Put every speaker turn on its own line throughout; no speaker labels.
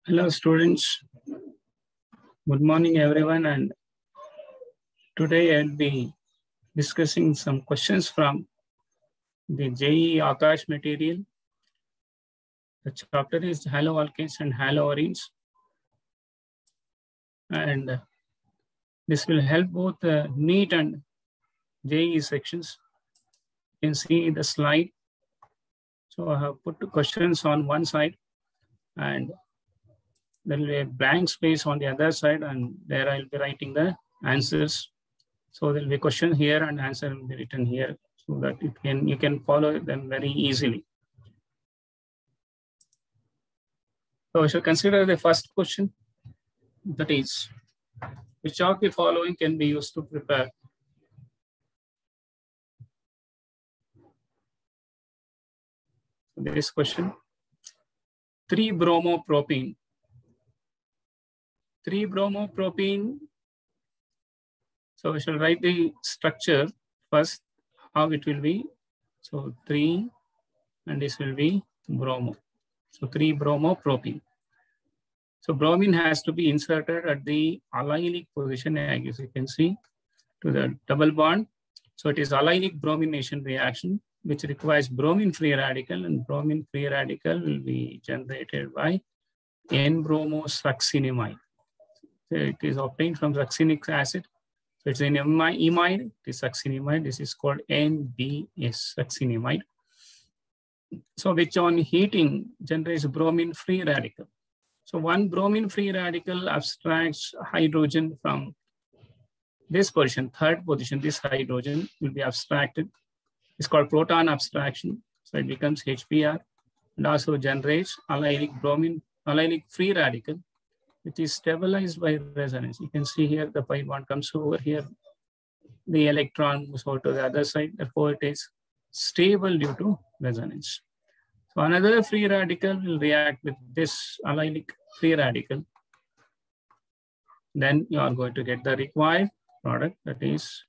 Hello students, good morning everyone, and today I'll be discussing some questions from the JEE Akash material. The chapter is haloalkanes and haloarenes, and this will help both the NEET and JEE sections. You can see the slide. So I have put the questions on one side and there will be a blank space on the other side, and there I'll be writing the answers. So there will be a question here and answer will be written here so that you can follow them very easily. So we shall consider the first question, that is, which of the following can be used to prepare this question? 3-bromopropene. 3-bromopropene. So we shall write the structure first, how it will be. So 3, and this will be bromo. So 3-bromopropene. So bromine has to be inserted at the allylic position, as you can see, to the double bond. So it is allylic bromination reaction, which requires bromine free radical, and bromine free radical will be generated by N-bromosuccinimide. So it is obtained from succinic acid. So it's an imide, it is succinimide. This is called NBS succinimide. So which on heating generates bromine free radical. So one bromine free radical abstracts hydrogen from this position, third position. This hydrogen will be abstracted. It's called proton abstraction. So it becomes HBr and also generates allylic free radical, which is stabilized by resonance. You can see here the pi bond comes over here. The electron moves over to the other side. Therefore, it is stable due to resonance. So another free radical will react with this allylic free radical. Then you are going to get the required product, that is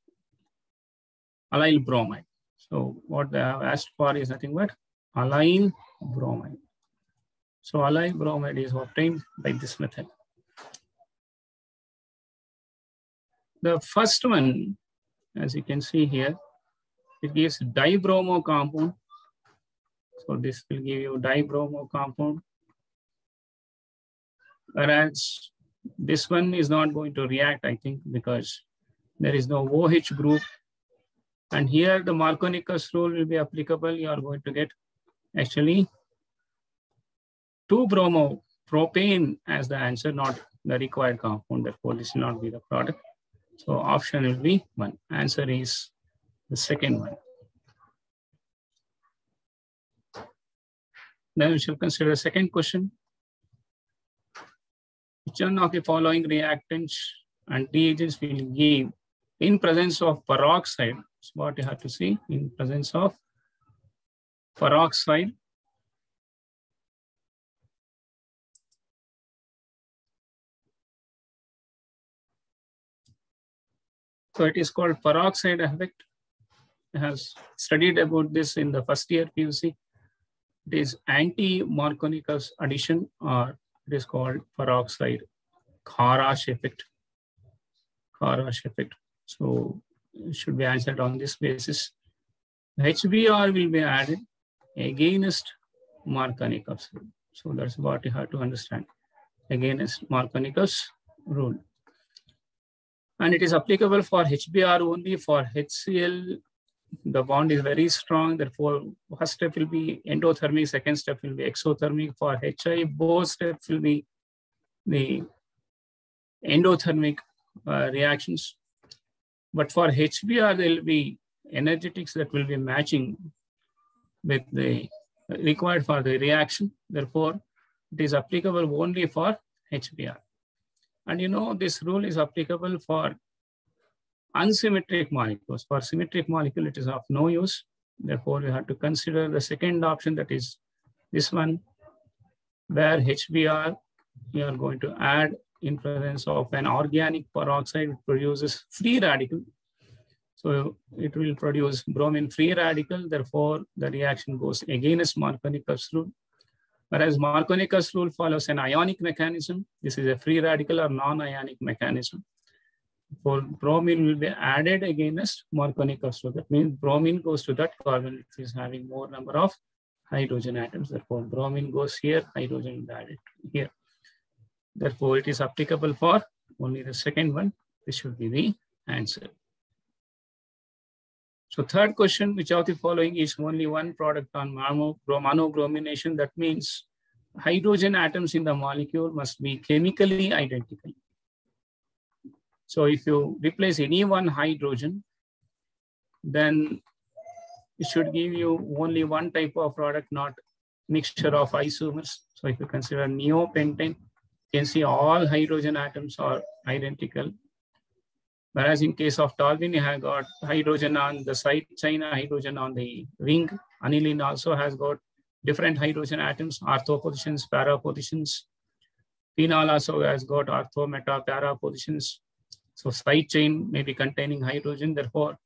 allyl bromide. So what they have asked for is nothing but allyl bromide. So allyl bromide is obtained by this method. The first one, as you can see here, it gives dibromo compound. So this will give you dibromo compound. Whereas this one is not going to react, I think, because there is no OH group. And here the Markovnikov's rule will be applicable. You are going to get actually 2-bromopropane as the answer, not the required compound. Therefore, this will not be the product. So option will be 1. Answer is the second one. Then we shall consider the second question. Which one of the following reactants and reagents will give in presence of peroxide? That's what you have to see, in presence of peroxide. So it is called peroxide effect. I have studied about this in the first year PUC. It is anti-Markovnikov's addition, or it is called peroxide Kharash effect. Kharash effect. So it should be answered on this basis. HBr will be added against Markovnikov's rule. So that's what you have to understand. Against Markovnikov's rule. And it is applicable for HBr only. For HCl, the bond is very strong. Therefore, first step will be endothermic, second step will be exothermic. For HI, both steps will be the endothermic reactions. But for HBr, there will be energetics that will be matching with the required for the reaction. Therefore, it is applicable only for HBr. And you know, this rule is applicable for unsymmetric molecules. For symmetric molecule, it is of no use. Therefore, you have to consider the second option, that is this one, where HBr, you are going to add in presence of an organic peroxide, which produces free radical. So it will produce bromine free radical. Therefore, the reaction goes against Markovnikov's rule. Whereas Markovnikov's rule follows an ionic mechanism. This is a free radical or non-ionic mechanism. For bromine will be added against Markovnikov's rule. That means bromine goes to that carbon which is having more number of hydrogen atoms. Therefore, bromine goes here, hydrogen is added here. Therefore, it is applicable for only the second one. This should be the answer. So third question, which of the following is only one product on monobromination? That means hydrogen atoms in the molecule must be chemically identical. So if you replace any one hydrogen, then it should give you only one type of product, not mixture of isomers. So if you consider neopentane, you can see all hydrogen atoms are identical. Whereas in case of toluene, you have got hydrogen on the side chain, hydrogen on the ring. Aniline also has got different hydrogen atoms, ortho positions, para positions. Phenol also has got ortho, meta, para positions. So side chain may be containing hydrogen. Therefore,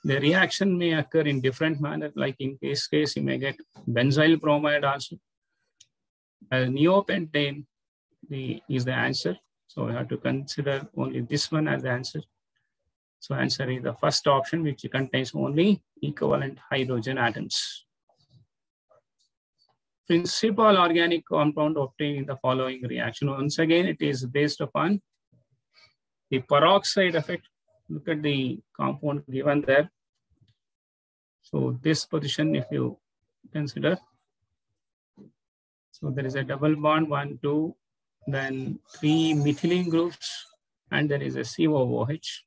the reaction may occur in different manner. Like in this case, you may get benzyl bromide also. Neopentane is the answer. So we have to consider only this one as the answer. So answer is the first option, which contains only equivalent hydrogen atoms. Principal organic compound obtained in the following reaction. Once again, it is based upon the peroxide effect. Look at the compound given there. So this position, if you consider, so there is a double bond, 1, 2, then 3 methylene groups, and there is a COOH.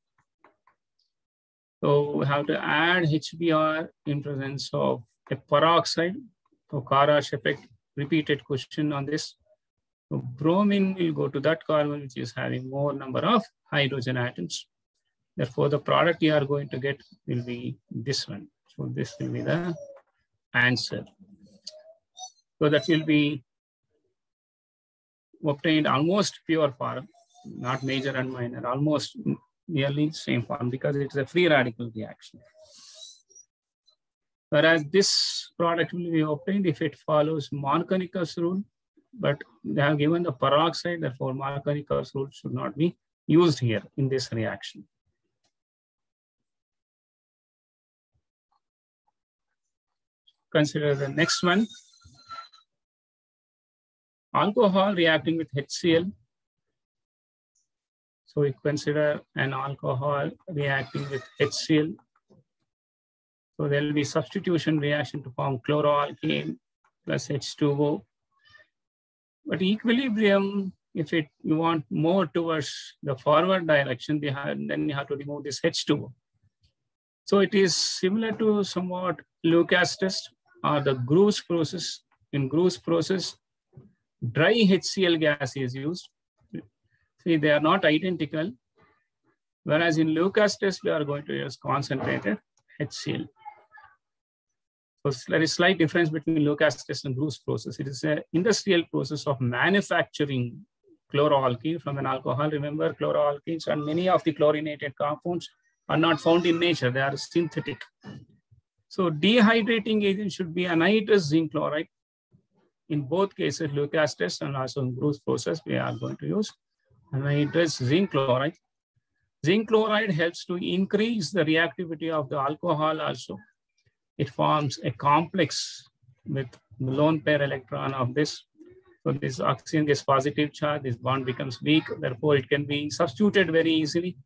So we have to add HBr in presence of a peroxide. So Karash effect, repeated question on this. So bromine will go to that carbon which is having more number of hydrogen atoms. Therefore, the product you are going to get will be this one. So this will be the answer. So that will be obtained almost pure form, not major and minor, almost nearly same form because it is a free radical reaction. Whereas this product will be obtained if it follows Markovnikov's rule, but they have given the peroxide, therefore Markovnikov's rule should not be used here in this reaction. Consider the next one. Alcohol reacting with HCl. So we consider an alcohol reacting with HCl. So there will be substitution reaction to form chloroalkane plus H2O. But equilibrium, if you want more towards the forward direction, then you have to remove this H2O. So it is similar to somewhat Lucas test or the Groos process. In Groos process, dry HCl gas is used. See, they are not identical. Whereas in Lucas test, we are going to use concentrated HCl. So there is slight difference between Lucas test and Groos process. It is an industrial process of manufacturing chloroalkene from an alcohol. Remember, chloroalkenes and many of the chlorinated compounds are not found in nature. They are synthetic. So dehydrating agent should be anhydrous zinc chloride. In both cases, Lucas test and also in Groos process, we are going to use anhydrous zinc chloride. Zinc chloride helps to increase the reactivity of the alcohol also. It forms a complex with lone pair electron of this. So this oxygen gets positive charge, this bond becomes weak, therefore it can be substituted very easily.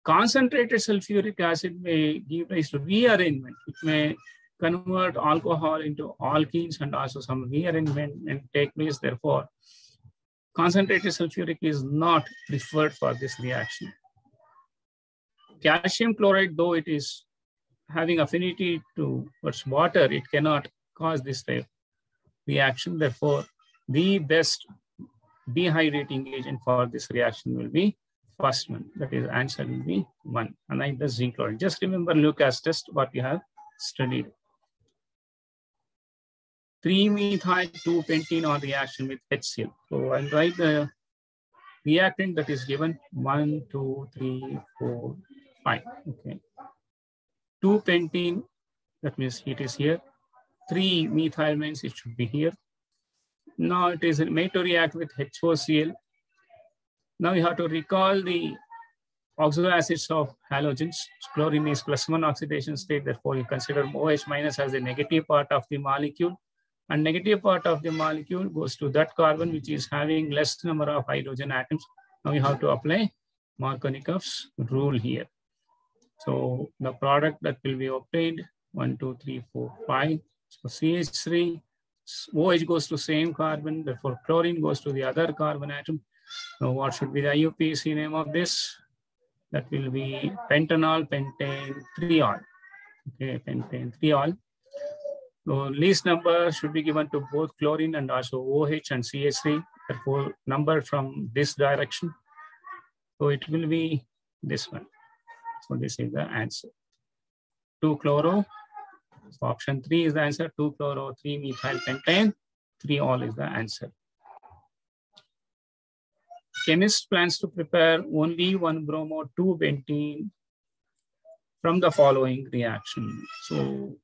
Concentrated sulfuric acid may give rise to rearrangement. It may convert alcohol into alkenes and also some rearrangement and take place. Therefore, concentrated sulfuric is not preferred for this reaction. Calcium chloride, though it is having affinity towards water, it cannot cause this type of reaction. Therefore, the best dehydrating agent for this reaction will be first one. That is, answer will be 1, anhydrous zinc chloride. Just remember Lucas test, what you have studied. 3-methyl-2-pentene on reaction with HCl. So I'll write the reactant that is given 1, 2, 3, 4, 5. Okay. 2-pentene, that means it is here. 3 methyl amines, it should be here. Now it is made to react with HOCl. Now you have to recall the oxo acids of halogens. Chlorine is +1 oxidation state. Therefore, you consider OH minus as the negative part of the molecule. And negative part of the molecule goes to that carbon which is having less number of hydrogen atoms. Now you have to apply Markovnikov's rule here. So the product that will be obtained, 1, 2, 3, 4, 5. So CH3, OH goes to same carbon, therefore chlorine goes to the other carbon atom. Now what should be the IUPAC name of this? That will be pentanol pentane 3-ol. Okay, pentane 3-ol. So least number should be given to both chlorine and also OH and CH3. Therefore, number from this direction. So it will be this one. So this is the answer. 2-chloro. So option 3 is the answer. 2-chloro, 3-methyl pentane, 3-ol is the answer. Chemist plans to prepare only 1-bromo-2-bentene from the following reaction. So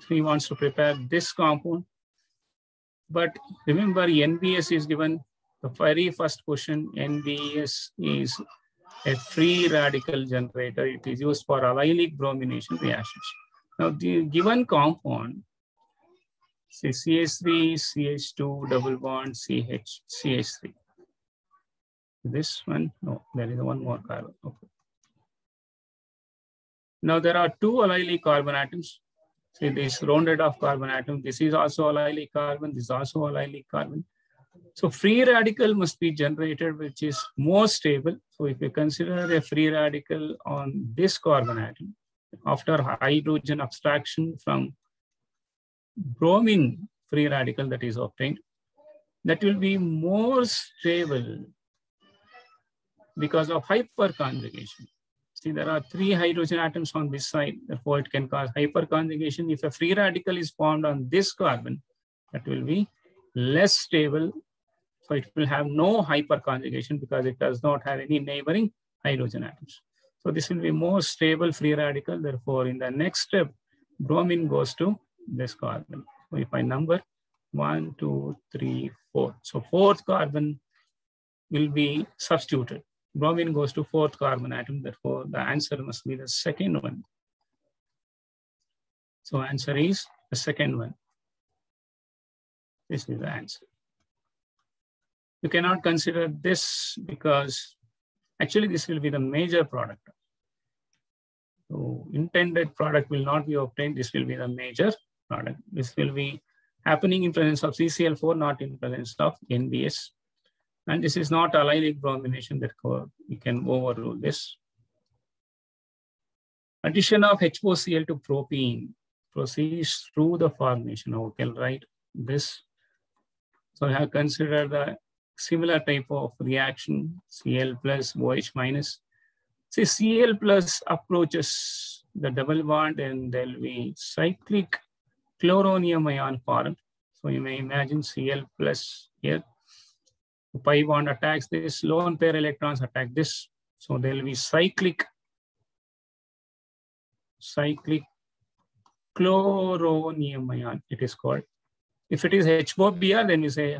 he wants to prepare this compound. But remember, NBS is given the very first question. NBS is a free radical generator. It is used for allylic bromination reactions. Now, the given compound, say CH3, CH2, double bond, CH3. This one, no, there is one more carbon. Okay. Now, there are 2 allylic carbon atoms. See this rounded off carbon atom. This is also allylic carbon. This is also allylic carbon. So free radical must be generated, which is more stable. So if you consider a free radical on this carbon atom, after hydrogen abstraction from bromine free radical that is obtained, that will be more stable because of hyperconjugation. See, there are 3 hydrogen atoms on this side, therefore it can cause hyperconjugation. If a free radical is formed on this carbon, that will be less stable. So it will have no hyperconjugation because it does not have any neighboring hydrogen atoms. So this will be more stable free radical. Therefore, in the next step, bromine goes to this carbon. So if I number 1, 2, 3, 4. So 4th carbon will be substituted. Bromine goes to 4th carbon atom. Therefore, the answer must be the second one. So answer is the second one. This is the answer. You cannot consider this because actually this will be the major product. So intended product will not be obtained. This will be the major product. This will be happening in presence of CCl4, not in presence of NBS. And this is not allylic bromination, therefore we can overrule this. Addition of HOCl to propene proceeds through the formation. Okay, I'll write this. So I have considered the similar type of reaction, Cl plus OH minus. See, Cl plus approaches the double bond and there will be cyclic chloronium ion formed. So you may imagine Cl plus here. The pi bond attacks this, lone pair electrons attack this. So there will be cyclic chloronium ion, it is called. If it is HOBr, then you say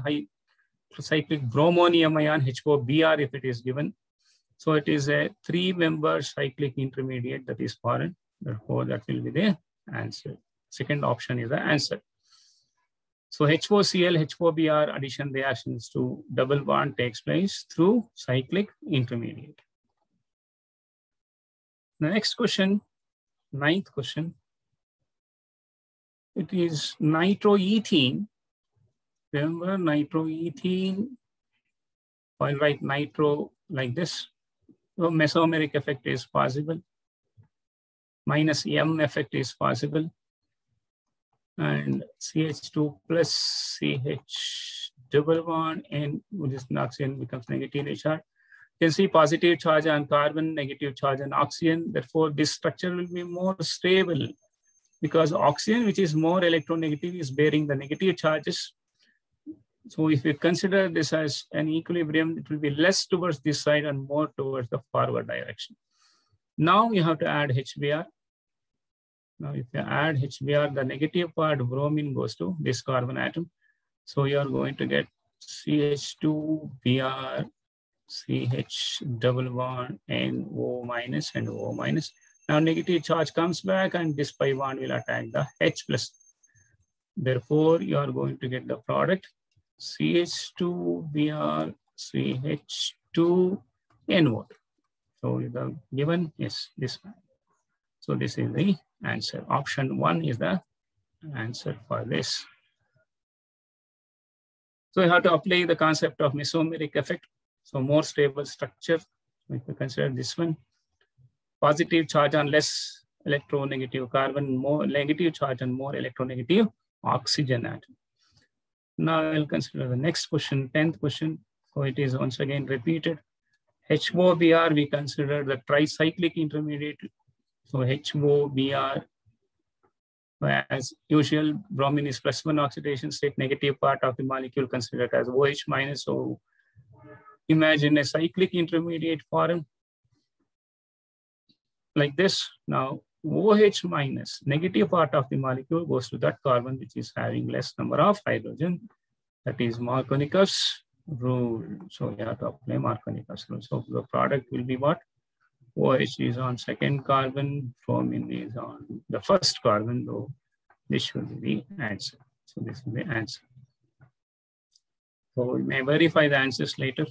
cyclic bromonium ion, HOBr if it is given. So it is a 3-member cyclic intermediate that is formed. Therefore, that will be the answer. Second option is the answer. So HOCl, HOBr addition reactions to double bond takes place through cyclic intermediate. The next question, 9th question. It is nitroethene. Remember nitroethene, I'll write nitro like this. So mesomeric effect is possible. Minus M effect is possible. And CH2 plus CH double bond and this oxygen becomes negatively charged. You can see positive charge on carbon, negative charge on oxygen. Therefore, this structure will be more stable because oxygen, which is more electronegative, is bearing the negative charges. So if you consider this as an equilibrium, it will be less towards this side and more towards the forward direction. Now you have to add HBr. Now, if you add HBr, the negative part bromine goes to this carbon atom. So you are going to get CH2Br, CH double bond, NO minus and O minus. Now negative charge comes back and this pi bond will attack the H plus. Therefore, you are going to get the product CH2Br, CH2NO. So the given is this one. So this is the answer. Option 1 is the answer for this. So you have to apply the concept of mesomeric effect. So more stable structure. If you consider this one, positive charge on less electronegative carbon, more negative charge on more electronegative oxygen atom. Now I'll consider the next question, 10th question. So it is once again repeated. HOBr, we consider the tricyclic intermediate. So HOBr, as usual, bromine is +1 oxidation state, negative part of the molecule considered as OH minus. So imagine a cyclic intermediate form like this. Now OH minus, negative part of the molecule goes to that carbon which is having less number of hydrogen. That is Markovnikov's rule. So you have to apply Markovnikov's rule. So the product will be what? OH is on second carbon, bromine is on the first carbon, though this should be the answer. So this is the answer. So we may verify the answers later.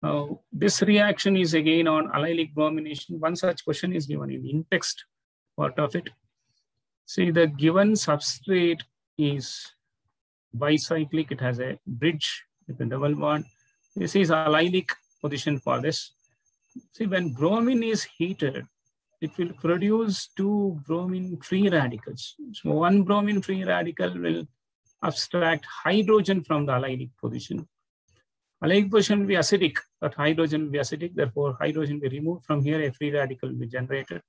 Now, this reaction is again on allylic bromination. One such question is given in the in-text part of it. See, the given substrate is bicyclic. It has a bridge with a double bond. This is allylic position for this. See, when bromine is heated, it will produce 2 bromine free radicals. So one bromine free radical will abstract hydrogen from the allylic position. Allylic position will be acidic, but hydrogen will be acidic. Therefore, hydrogen will be removed from here, a free radical will be generated.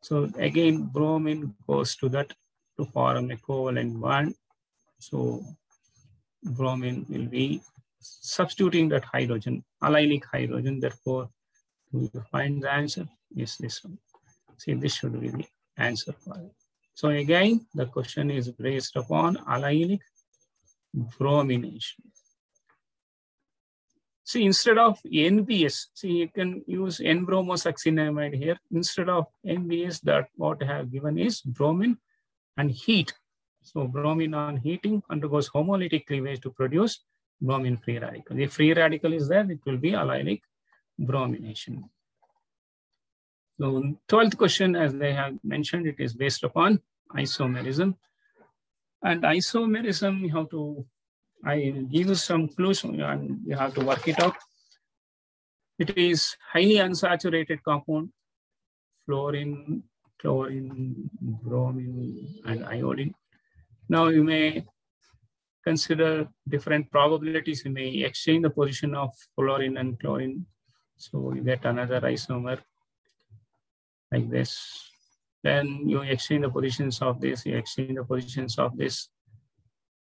So again, bromine goes to that to form a covalent bond. So bromine will be substituting that hydrogen, allylic hydrogen. Therefore, to find the answer is this one. See, this should be the answer for it. So again, the question is based upon allylic bromination. See, instead of NBS, see, you can use N-bromosuccinimide here. Instead of NBS, that what I have given is bromine and heat. So bromine on heating undergoes homolytic cleavage to produce bromine free radical. If free radical is there, it will be allylic bromination. So 12th question, as they have mentioned, it is based upon isomerism. And isomerism, you have to, I will give you some clues and you have to work it out. It is highly unsaturated compound, fluorine, chlorine, bromine, and iodine. Now you may consider different probabilities. You may exchange the position of fluorine and chlorine. So you get another isomer like this. Then you exchange the positions of this, you exchange the positions of this.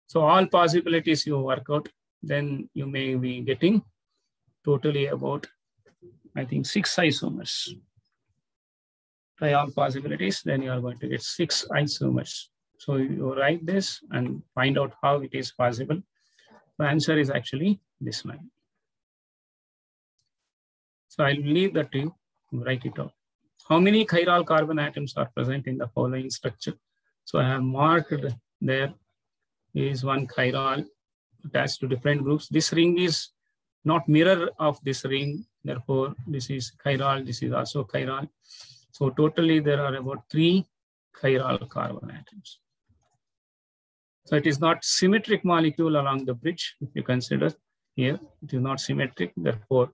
So all possibilities you work out, then you may be getting totally about, I think, 6 isomers. Try all possibilities, then you are going to get 6 isomers. So you write this and find out how it is possible. The answer is actually this one. So I'll leave that to you, write it out. How many chiral carbon atoms are present in the following structure? So I have marked there is one chiral attached to different groups. This ring is not mirror of this ring. Therefore, this is chiral. This is also chiral. So totally there are about 3 chiral carbon atoms. So it is not symmetric molecule along the bridge. If you consider here, it is not symmetric. Therefore,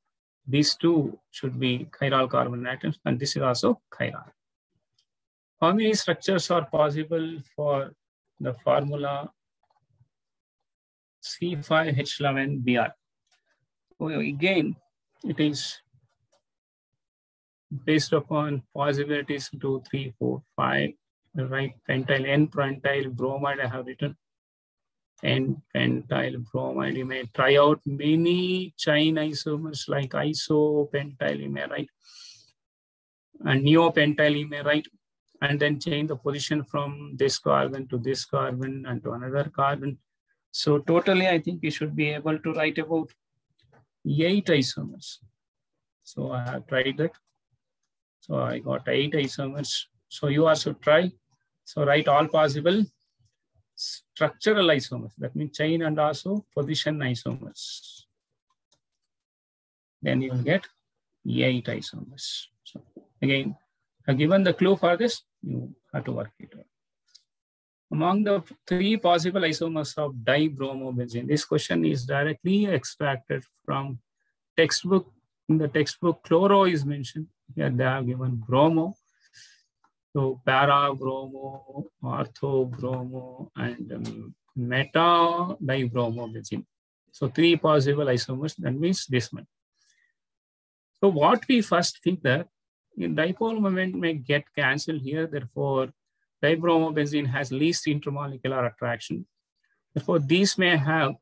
these 2 should be chiral carbon atoms, and this is also chiral. How many structures are possible for the formula C5H11Br? So again, it is based upon possibilities 2, 3, 4, 5. Right, pentyl, N-pentyl bromide I have written. N-pentyl bromide. You may try out many chain isomers like isopentyl, you may write. and neopentyl you may write, and then change the position from this carbon to this carbon and to another carbon. So totally, I think you should be able to write about 8 isomers. So I have tried that. So I got 8 isomers. So you also try. So write all possible structural isomers. That means chain and also position isomers. Then you will get 8 isomers. So again, given the clue for this, you have to work it out. Among the 3 possible isomers of dibromobenzene, this question is directly extracted from textbook. In the textbook, chloro is mentioned. Here they have given bromo. So para-bromo, ortho-bromo, and meta-dibromobenzene. So 3 possible isomers, that means this one. So what we first think that in dipole moment may get cancelled here, therefore dibromobenzene has least intermolecular attraction. Therefore, these may have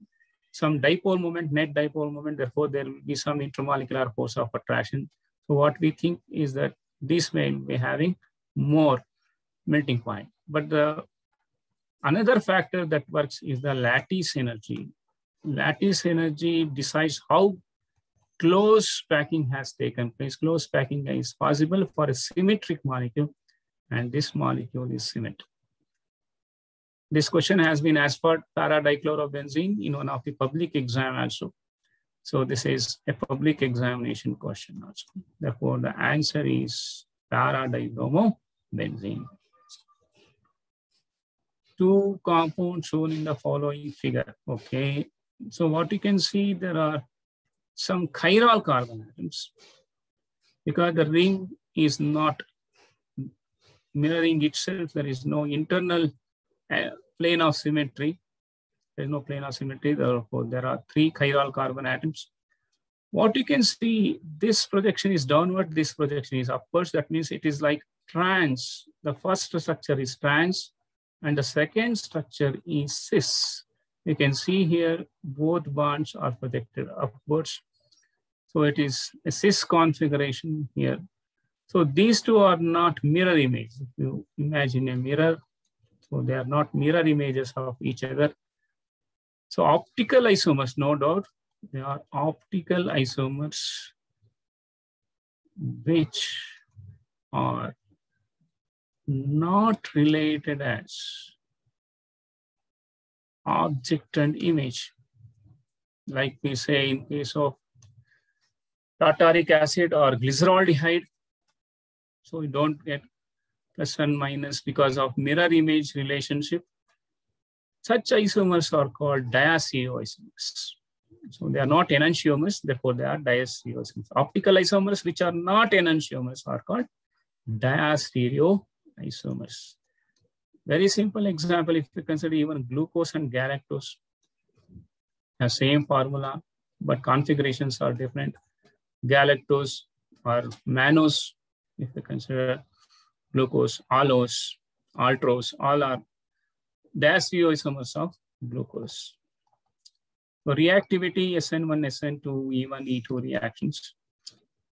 some dipole moment, net dipole moment, therefore there will be some intermolecular force of attraction. So what we think is that this may be having more melting point. But another factor that works is the lattice energy. Lattice energy decides how close packing has taken place. Close packing is possible for a symmetric molecule, and this molecule is symmetric. This question has been asked for para-dichlorobenzene in one of the public exam also. So this is a public examination question also. Therefore, the answer is para-dibromobenzene. 2 compounds shown in the following figure. Okay. So what you can see, there are some chiral carbon atoms because the ring is not mirroring itself. There is no internal plane of symmetry. There is no plane of symmetry. Therefore, there are 3 chiral carbon atoms. What you can see, this projection is downward, this projection is upwards. That means it is like trans. The first structure is trans, and the second structure is cis. You can see here, both bonds are projected upwards. So it is a cis configuration here. So these 2 are not mirror images. If you imagine a mirror, so they are not mirror images of each other. So optical isomers, no doubt, they are optical isomers which are not related as object and image. Like we say in case of tartaric acid or glyceraldehyde. So we don't get plus and minus because of mirror image relationship. Such isomers are called diastereoisomers. So they are not enantiomers, therefore they are diastereoisomers. Optical isomers which are not enantiomers are called diastereoisomers. Very simple example, if you consider even glucose and galactose have same formula, but configurations are different. Galactose or mannose, if you consider glucose, allose, maltose, all are diastereoisomers of glucose. So reactivity SN1, SN2, E1, E2 reactions.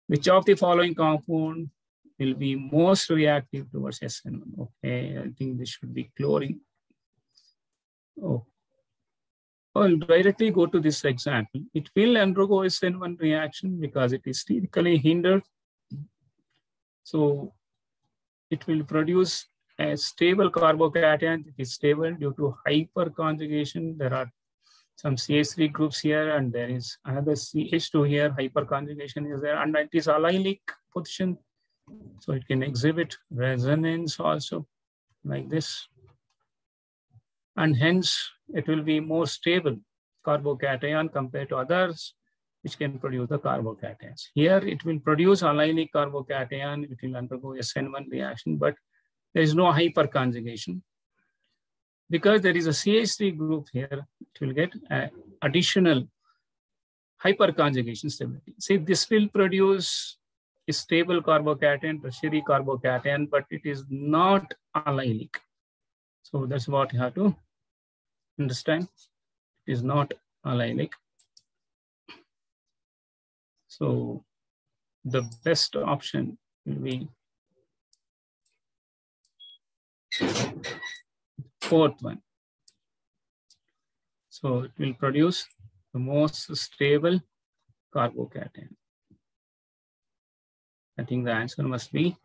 Which of the following compound will be most reactive towards SN1? Okay, I think this should be chlorine. Oh, I'll directly go to this example. It will undergo SN1 reaction because it is sterically hindered. So it will produce a stable carbocation. It is stable due to hyperconjugation. There are some CH3 groups here, and there is another CH2 here. Hyperconjugation is there, and it is allylic position. So it can exhibit resonance also like this. And hence it will be more stable carbocation compared to others which can produce the carbocations. Here it will produce allylic carbocation, it will undergo SN1 reaction, but there is no hyperconjugation. Because there is a CH3 group here, it will get additional hyperconjugation stability. See, this will produce a stable carbocation, tertiary carbocation, but it is not allylic. So that's what you have to understand. It is not allylic. So the best option will be fourth one. So it will produce the most stable carbocation. I think the answer must be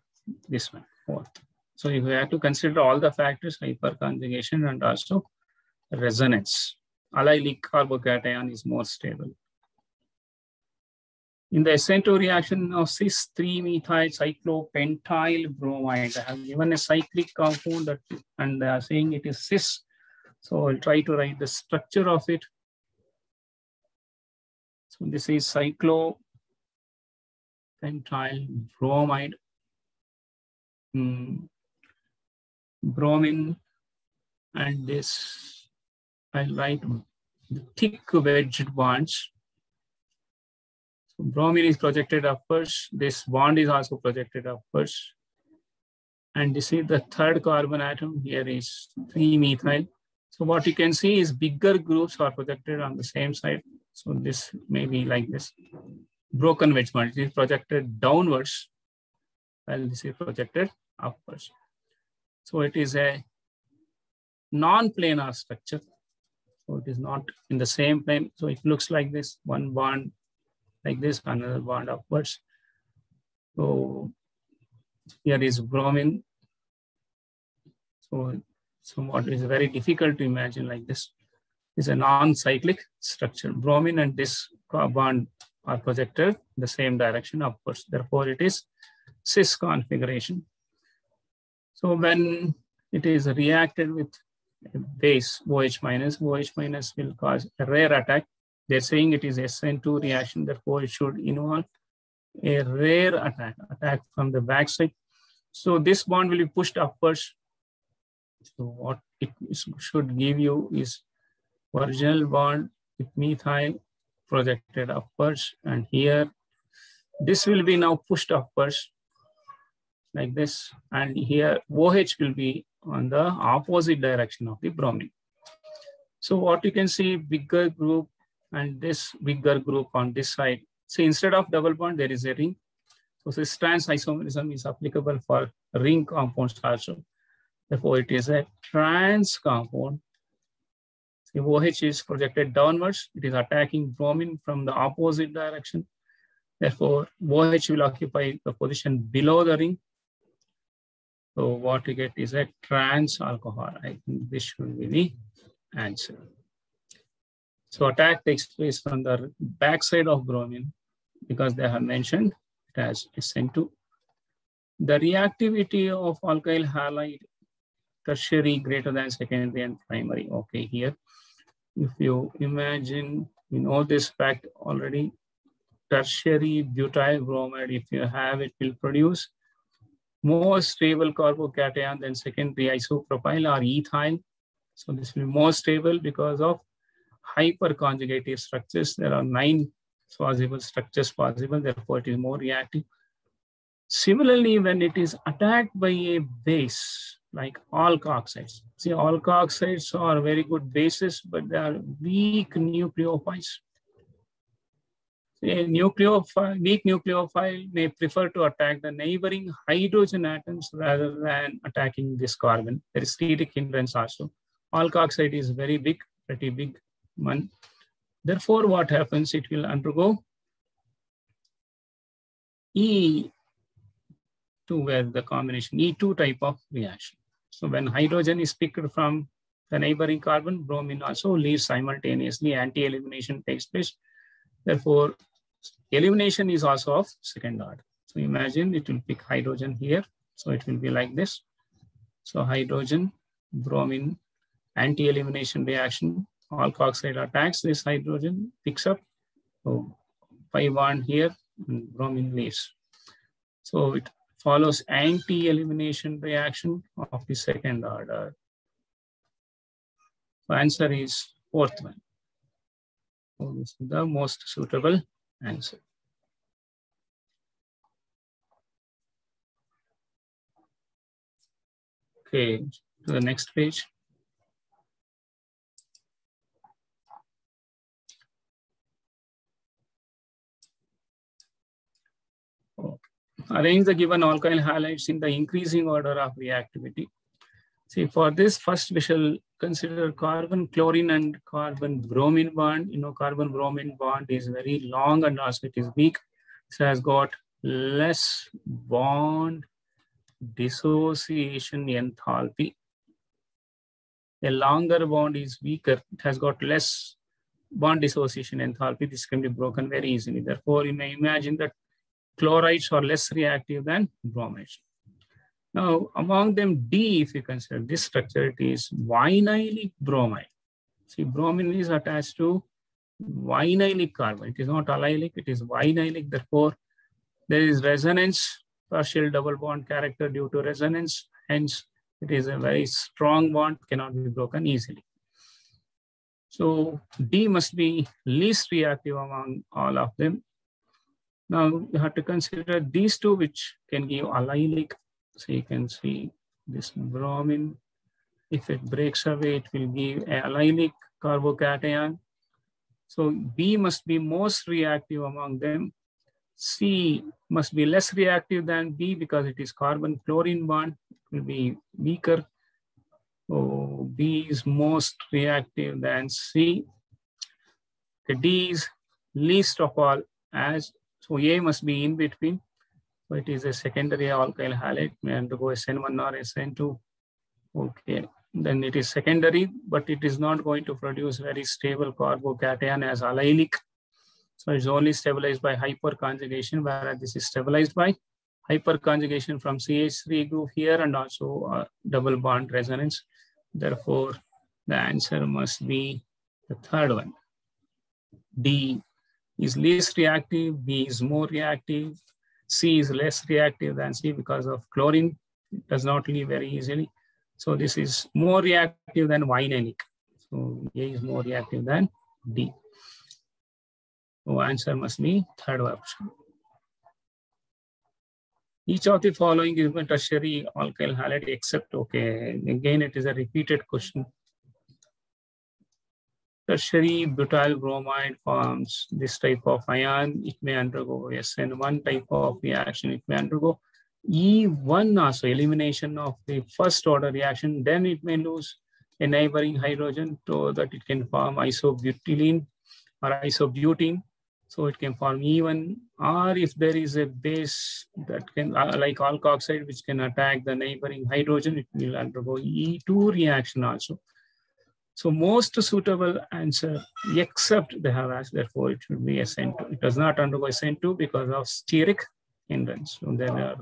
this one, fourth. So you have to consider all the factors, hyperconjugation and also resonance. Allylic carbocation is more stable. In the SN2 reaction of cis-3-methyl cyclopentyl bromide, I have given a cyclic compound that, and they are saying it is cis. So I'll try to write the structure of it. So this is cyclopentyl bromide. Bromine, and this, I'll write thick wedged bonds. So bromine is projected upwards. This bond is also projected upwards. And this is the third carbon atom. Here is 3-methyl. So what you can see is bigger groups are projected on the same side. So this may be like this. Broken wedge bond. It is projected downwards, while this is projected upwards. So it is a non-planar structure. So it is not in the same plane. So it looks like this, one bond like this, another bond upwards. So here is bromine. So what is very difficult to imagine like this is a non-cyclic structure. Bromine and this bond are projected in the same direction upwards. Therefore, it is cis configuration. So when it is reacted with a base OH minus will cause a rare attack. They're saying it is SN2 reaction, therefore it should involve a rare attack from the backside. So this bond will be pushed upwards. So what it should give you is original bond with methyl projected upwards, and here this will be now pushed upwards like this, and here OH will be on the opposite direction of the bromine. So what you can see, bigger group and this bigger group on this side. So instead of double bond, there is a ring. So cis trans isomerism is applicable for ring compounds also. Therefore, it is a trans compound. The OH is projected downwards. It is attacking bromine from the opposite direction. Therefore, OH will occupy the position below the ring. So what we get is a trans alcohol. I think this should be the answer. So attack takes place from the backside of bromine because they have mentioned it as SN2. The reactivity of alkyl halide, tertiary greater than secondary and primary. Okay, here, if you imagine, you know this fact already, tertiary butyl bromide, if you have it, will produce more stable carbocation than secondary isopropyl or ethyl. So this will be more stable because of hyperconjugative structures. There are 9 soluble structures possible, therefore it is more reactive. Similarly, when it is attacked by a base like alkoxides, see, alkoxides are very good bases, but they are weak nucleophiles. A weak nucleophile may prefer to attack the neighboring hydrogen atoms rather than attacking this carbon. There is steric hindrance also. Alkoxide is very big, pretty big one. Therefore, what happens? It will undergo E2, where the combination E2 type of reaction. So when hydrogen is picked from the neighboring carbon, bromine also leaves simultaneously. Anti-elimination takes place. Therefore, elimination is also of second order. So imagine it will pick hydrogen here. So it will be like this. So hydrogen, bromine, anti-elimination reaction, alkoxide attacks this hydrogen, picks up. So pi bond here, and bromine leaves. So it follows anti-elimination reaction of the second order. So answer is fourth one. So this is the most suitable answer. Okay, to the next page. Arrange the given alkyl halides in the increasing order of reactivity. See, for this, first we shall consider carbon chlorine and carbon bromine bond. You know, carbon bromine bond is very long and also it is weak. It has got less bond dissociation enthalpy. A longer bond is weaker. It has got less bond dissociation enthalpy. This can be broken very easily. Therefore, you may imagine that chlorides are less reactive than bromides. Now, among them, D, if you consider this structure, it is vinylic bromide. See, bromine is attached to vinylic carbon. It is not allylic, it is vinylic. Therefore, there is resonance, partial double bond character due to resonance. Hence, it is a very strong bond, cannot be broken easily. So, D must be least reactive among all of them. Now, you have to consider these two, which can give allylic. So you can see this bromine, if it breaks away, it will give a allylic carbocation. So B must be most reactive among them. C must be less reactive than B because it is carbon chlorine bond, it will be weaker. So B is most reactive than C. Okay, D is least of all, as so A must be in between. So it is a secondary alkyl halide, may undergo SN1 or SN2. Okay, then it is secondary, but it is not going to produce very stable carbocation as allylic. So it's only stabilized by hyperconjugation, whereas this is stabilized by hyperconjugation from CH3 group here and also double bond resonance. Therefore, the answer must be the third one. D is least reactive, B is more reactive, C is less reactive than C because of chlorine. It does not leave very easily. So this is more reactive than vinylic. So A is more reactive than D. So answer must be third option. Each of the following is a tertiary alkyl halide except, okay, again it is a repeated question. Tertiary butyl bromide forms this type of ion. It may undergo SN1 type of reaction. It may undergo E1 also, elimination of the first order reaction. Then it may lose a neighboring hydrogen so that it can form isobutylene or isobutene. So it can form E1, or if there is a base that can, like alkoxide, which can attack the neighboring hydrogen, it will undergo E2 reaction also. So most suitable answer, except they have asked, therefore it should be SN2. It does not undergo SN2 because of steric hindrance. So there are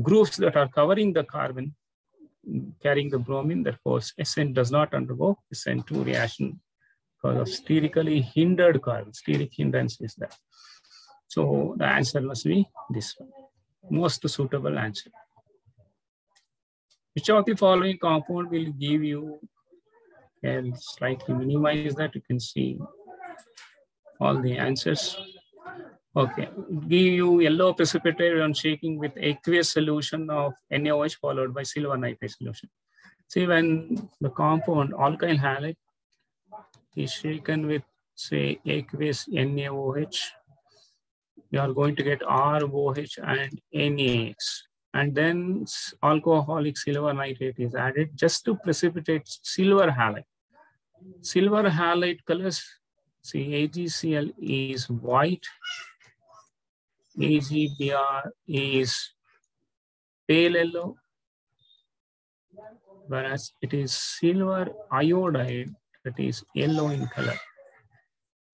groups that are covering the carbon, carrying the bromine, therefore SN does not undergo SN2 reaction because of sterically hindered carbon. Steric hindrance is there. So the answer must be this one, most suitable answer. Which of the following compound will give you, and slightly minimize that, you can see all the answers. Okay, give you yellow precipitate on shaking with aqueous solution of NaOH followed by silver nitrate solution. See, when the compound alkyl halide is shaken with, say, aqueous NaOH, you are going to get ROH and NaX. And then alcoholic silver nitrate is added just to precipitate silver halide. Silver halide colors, see, AgCl is white, AgBr is pale yellow, whereas it is silver iodide that is yellow in color.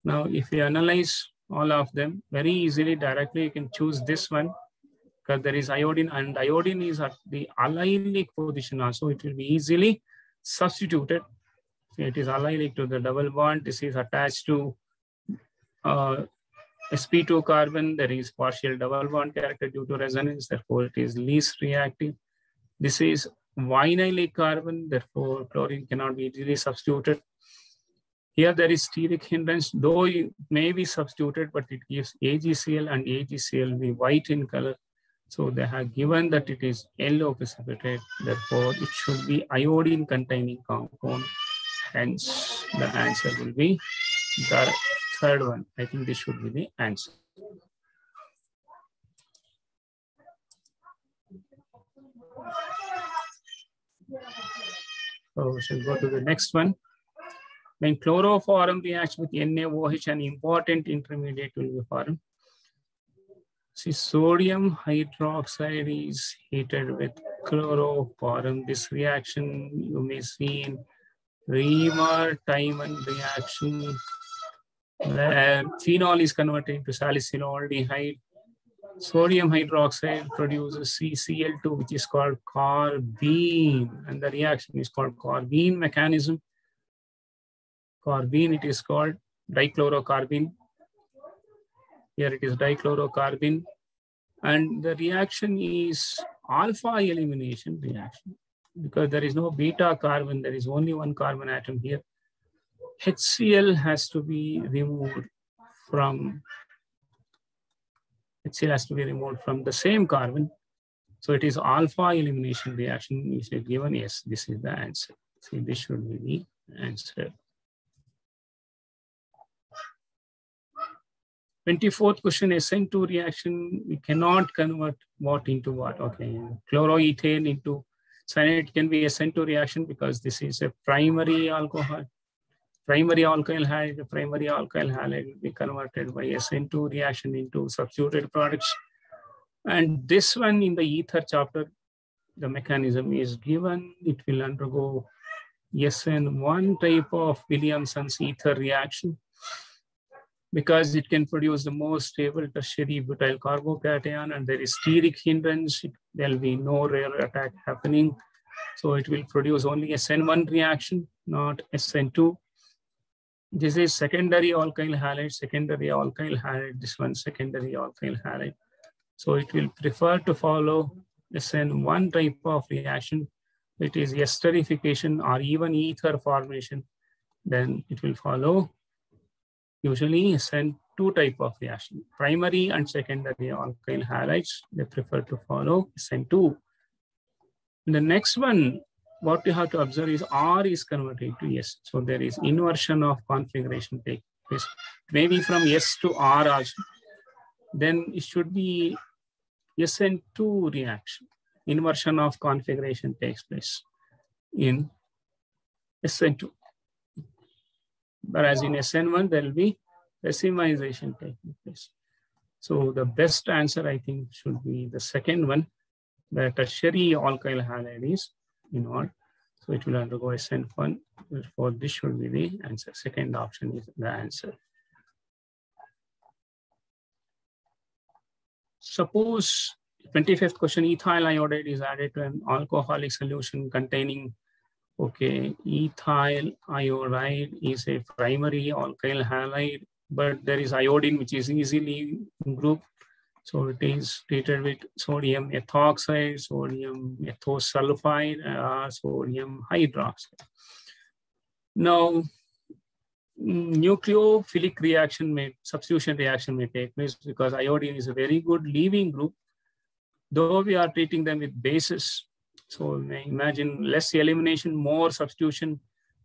Now, if you analyze all of them very easily, directly you can choose this one because there is iodine, and iodine is at the allylic position also. It will be easily substituted. So it is allylic to the double bond. This is attached to sp2 carbon. There is partial double bond character due to resonance. Therefore, it is least reactive. This is vinylic carbon. Therefore, chlorine cannot be easily substituted. Here there is steric hindrance, though it may be substituted, but it gives AgCl, and AgCl will be white in color. So they have given that it is yellow precipitate. Therefore, it should be iodine containing compound. Hence, the answer will be the third one. I think this should be the answer. So we shall go to the next one. When chloroform reacts with NaOH, an important intermediate will be formed. See, sodium hydroxide is heated with chloroform. This reaction you may see in Reimer-Tiemann reaction, where phenol is converted into salicylaldehyde. Sodium hydroxide produces CCl2, which is called carbene, and the reaction is called carbene mechanism. Carbene, it is called dichlorocarbene. Here it is dichlorocarbene, and the reaction is alpha elimination reaction because there is no beta carbon, there is only one carbon atom here. HCl has to be removed from the same carbon. So it is alpha elimination reaction. Is it given? Yes, this is the answer. See, this should be the answer. 24th question, SN2 reaction, we cannot convert what into what? Okay, chloroethane into cyanide can be SN2 reaction because this is a primary alcohol. Primary alkyl halide, the primary alkyl halide will be converted by SN2 reaction into substituted products. And this one in the ether chapter, the mechanism is given. It will undergo SN1 type of Williamson's ether reaction because it can produce the most stable tertiary butyl carbocation and there is steric hindrance. There will be no rare attack happening. So it will produce only SN1 reaction, not SN2. This is secondary alkyl halide, this one secondary alkyl halide. So it will prefer to follow SN1 type of reaction. It is esterification or even ether formation. Then it will follow usually SN2 type of reaction. Primary and secondary alkyl halides, they prefer to follow SN2. And the next one, what you have to observe is R is converted to S. So there is inversion of configuration take place. Maybe from S to R also. Then it should be SN2 reaction. Inversion of configuration takes place in SN2. Whereas in SN1, there will be racemization taking place. So the best answer, I think, should be the second one, where tertiary alkyl halide is involved. So it will undergo SN1. Therefore, this should be the answer. Second option is the answer. Suppose 25th question, ethyl iodide is added to an alcoholic solution containing, okay, ethyl iodide is a primary alkyl halide, but there is iodine which is easily grouped. So it is treated with sodium ethoxide, sodium ethosulfide, sodium hydroxide. Now, nucleophilic reaction substitution reaction may take place because iodine is a very good leaving group, though we are treating them with bases. So imagine less elimination, more substitution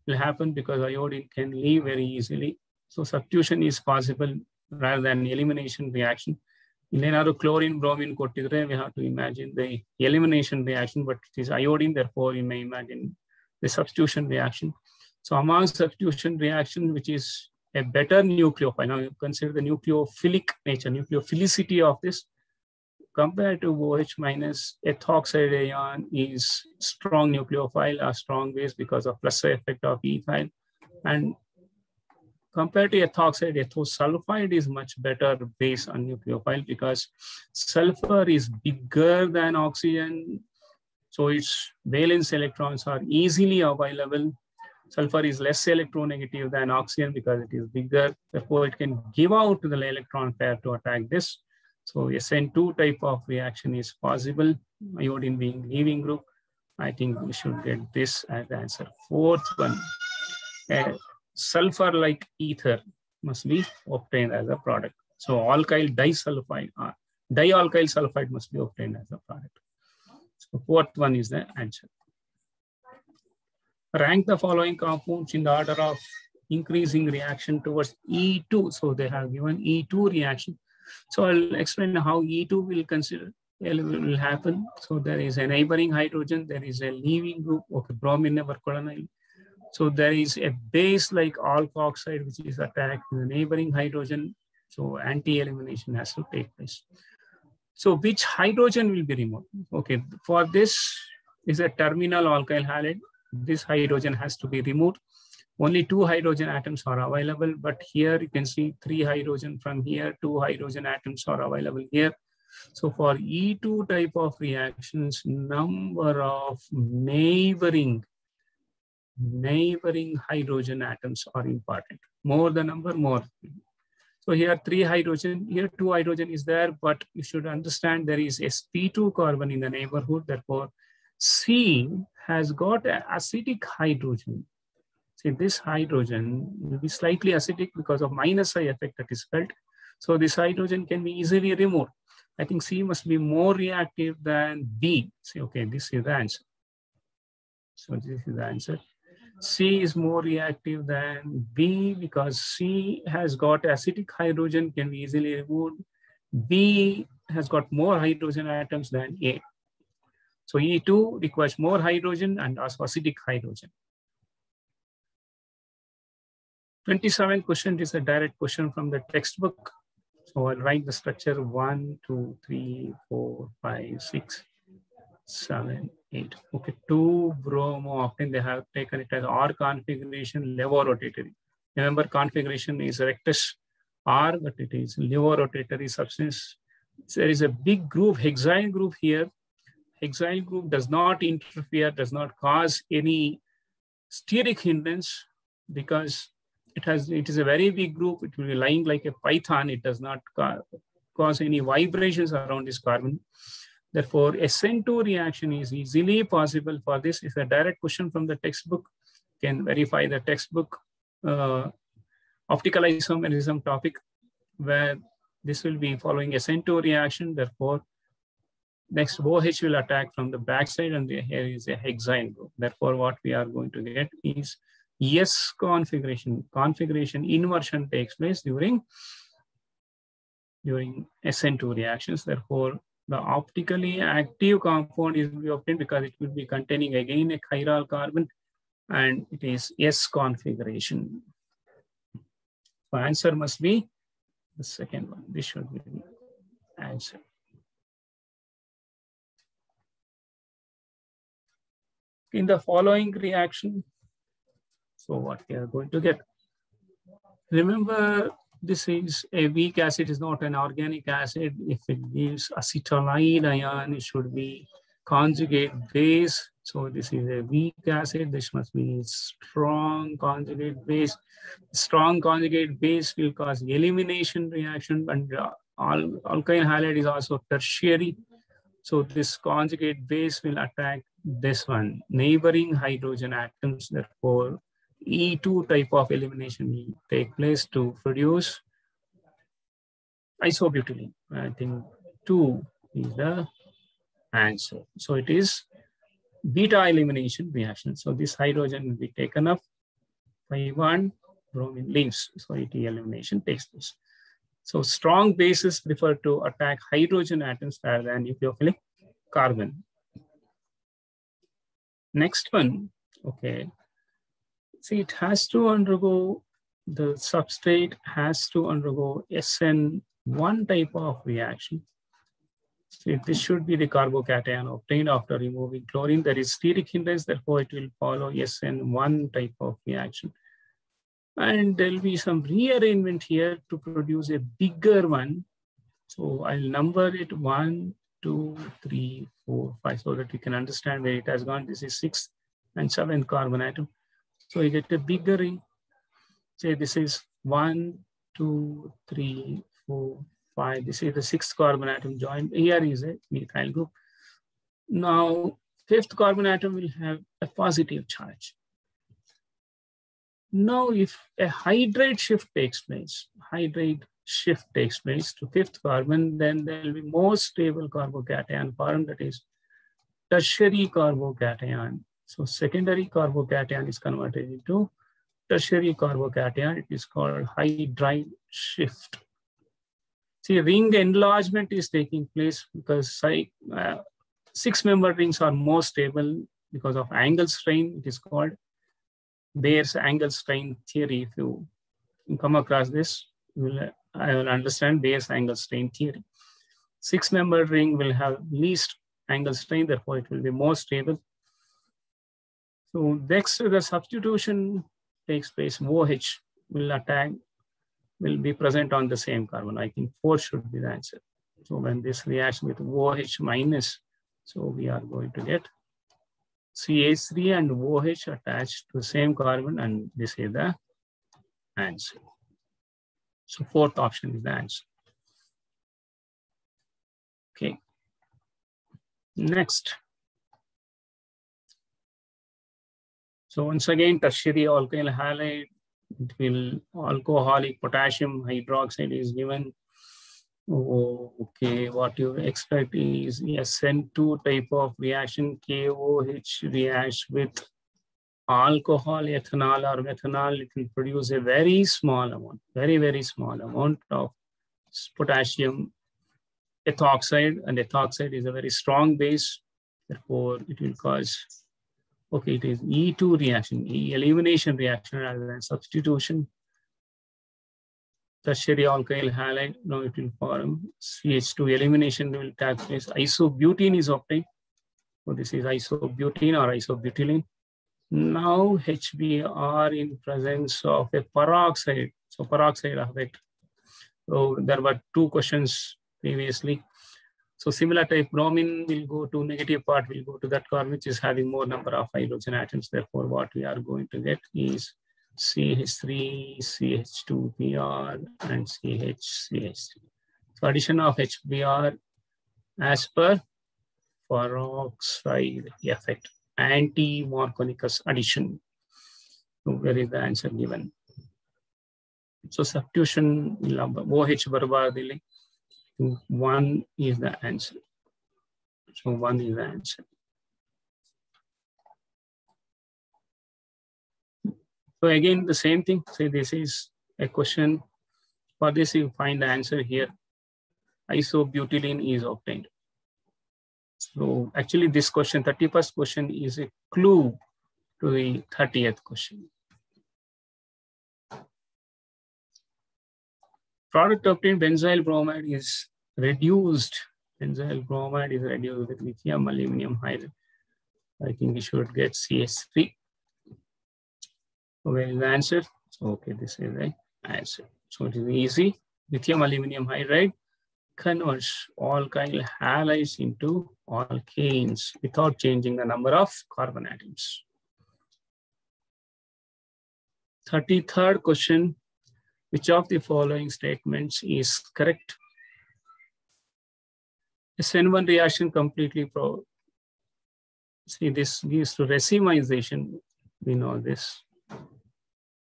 will happen because iodine can leave very easily. So substitution is possible rather than elimination reaction. In another chlorine, bromine, we have to imagine the elimination reaction, but it is iodine, therefore you may imagine the substitution reaction. So among substitution reaction, which is a better nucleophile, now you consider the nucleophilic nature, nucleophilicity of this, compared to OH minus ethoxide ion is strong nucleophile, a strong base because of plus effect of ethyl. And compared to ethoxide, ethosulfide is much better base on nucleophile because sulfur is bigger than oxygen. So its valence electrons are easily available. Sulfur is less electronegative than oxygen because it is bigger. Therefore, it can give out the electron pair to attack this. So SN2 type of reaction is possible, iodine being leaving group. I think we should get this as the answer. Fourth one, sulfur-like ether must be obtained as a product. So alkyl disulfide, dialkyl sulfide must be obtained as a product. So fourth one is the answer. Rank the following compounds in the order of increasing reaction towards E2. So they have given E2 reaction. So I'll explain how E2 will consider. will happen. So there is a neighboring hydrogen, there is a leaving group, okay, bromine never colonyl. So there is a base like alkoxide which is attacked in the neighboring hydrogen. So anti-elimination has to take place. So which hydrogen will be removed? Okay, for this is a terminal alkyl halide. This hydrogen has to be removed. Only 2 hydrogen atoms are available, but here you can see 3 hydrogen from here, 2 hydrogen atoms are available here. So for E2 type of reactions, number of neighboring hydrogen atoms are important. More the number, more. So here 3 hydrogen, here 2 hydrogen is there, but you should understand there is sp2 carbon in the neighborhood. Therefore, C has got an acidic hydrogen. See, this hydrogen will be slightly acidic because of minus I effect that is felt. So this hydrogen can be easily removed. I think C must be more reactive than B. See, okay, this is the answer. So this is the answer. C is more reactive than B because C has got acidic hydrogen, can be easily removed. B has got more hydrogen atoms than A. So E2 requires more hydrogen and also acidic hydrogen. 27th question is a direct question from the textbook. So I'll write the structure 1, 2, 3, 4, 5, 6, 7, 8. Okay, 2 bromo-octane, they have taken it as R configuration, levorotatory. Remember, configuration is rectus R, but it is levorotatory substance. So there is a big group, hexyl group here. Hexyl group does not interfere, does not cause any steric hindrance because it is a very big group. It will be lying like a python. It does not cause any vibrations around this carbon. Therefore, SN2 reaction is easily possible for this. It's a direct question from the textbook. You can verify the textbook optical isomerism topic where this will be following SN2 reaction. Therefore, next OH will attack from the backside and here is a hexyl group. Therefore, what we are going to get is S configuration inversion takes place during SN2 reactions. Therefore, the optically active compound is obtained because it will be containing again a chiral carbon and it is S configuration. So answer must be the second one. This should be the answer. In the following reaction, so what we are going to get. Remember, this is a weak acid, is not an organic acid. If it gives acetylide ion, it should be conjugate base. So this is a weak acid. This must be strong conjugate base. Strong conjugate base will cause elimination reaction, and alkyl halide is also tertiary. So this conjugate base will attack this one, neighboring hydrogen atoms. Therefore, E2 type of elimination will take place to produce isobutylene. I think 2 is the answer. So it is beta elimination reaction. So this hydrogen will be taken up by 1, bromine leaves. So ET elimination takes place. So strong bases prefer to attack hydrogen atoms rather than nucleophilic carbon. Next one, okay. See, it has to undergo, the substrate has to undergo SN1 type of reaction. See, this should be the carbocation obtained after removing chlorine. There is steric hindrance, therefore it will follow SN1 type of reaction. And there will be some rearrangement here to produce a bigger one. So I'll number it 1, 2, 3, 4, 5, so that you can understand where it has gone. This is 6th and 7th carbon atom. So you get a bigger ring. Say this is 1, 2, 3, 4, 5. This is the 6th carbon atom joined. Here is a methyl group. Now, 5th carbon atom will have a positive charge. Now, if a hydrate shift takes place, to 5th carbon, then there will be more stable carbocation form, that is tertiary carbocation. So secondary carbocation is converted into tertiary carbocation. It is called hydride shift. See, ring enlargement is taking place because 6-member rings are more stable because of angle strain. It is called Bayes angle strain theory. If you come across this, I will understand Bayes angle strain theory. 6-member ring will have least angle strain, therefore it will be more stable. So next, the substitution takes place. OH will be present on the same carbon. I think 4 should be the answer. So when this reacts with OH minus, so we are going to get CH3 and OH attached to the same carbon, and this is the answer. So 4th option is the answer. Okay. Next. So once again, tertiary alkyl halide, it will alcoholic potassium hydroxide is given. Oh, okay, what you expect is SN2 type of reaction, KOH reacts with alcohol, ethanol or methanol. It will produce a very small amount, very, very small amount of potassium ethoxide, and ethoxide is a very strong base. Therefore, it will cause, okay, it is E2 reaction, elimination reaction rather than substitution. Tertiary alkyl halide, now it will form CH2, elimination will take place. Isobutene is obtained. So this is isobutene or isobutylene. Now HBr in presence of a peroxide. So peroxide effect. So there were 2 questions previously. So similar type, bromine will go to negative part, will go to that carbon which is having more number of hydrogen atoms. Therefore, what we are going to get is CH3, CH2Br, and CH3. So addition of HBr as per peroxide effect, anti-Markovnik's addition. So where is the answer given? So substitution OH barbadili. 1 is the answer. So 1 is the answer. So again, the same thing. Say this is a question. For this, you find the answer here. Isobutylene is obtained. So actually, this question, 31st question, is a clue to the 30th question. Product obtained, benzyl bromide is reduced. Benzyl bromide is reduced with lithium aluminum hydride. I think we should get CH3. So where is the answer? So, okay, this is the answer. So it is easy. Lithium aluminum hydride converts alkyl halides into alkanes without changing the number of carbon atoms. 33rd question. Which of the following statements is correct? SN1 reaction completely see, this gives to racemization. We know this.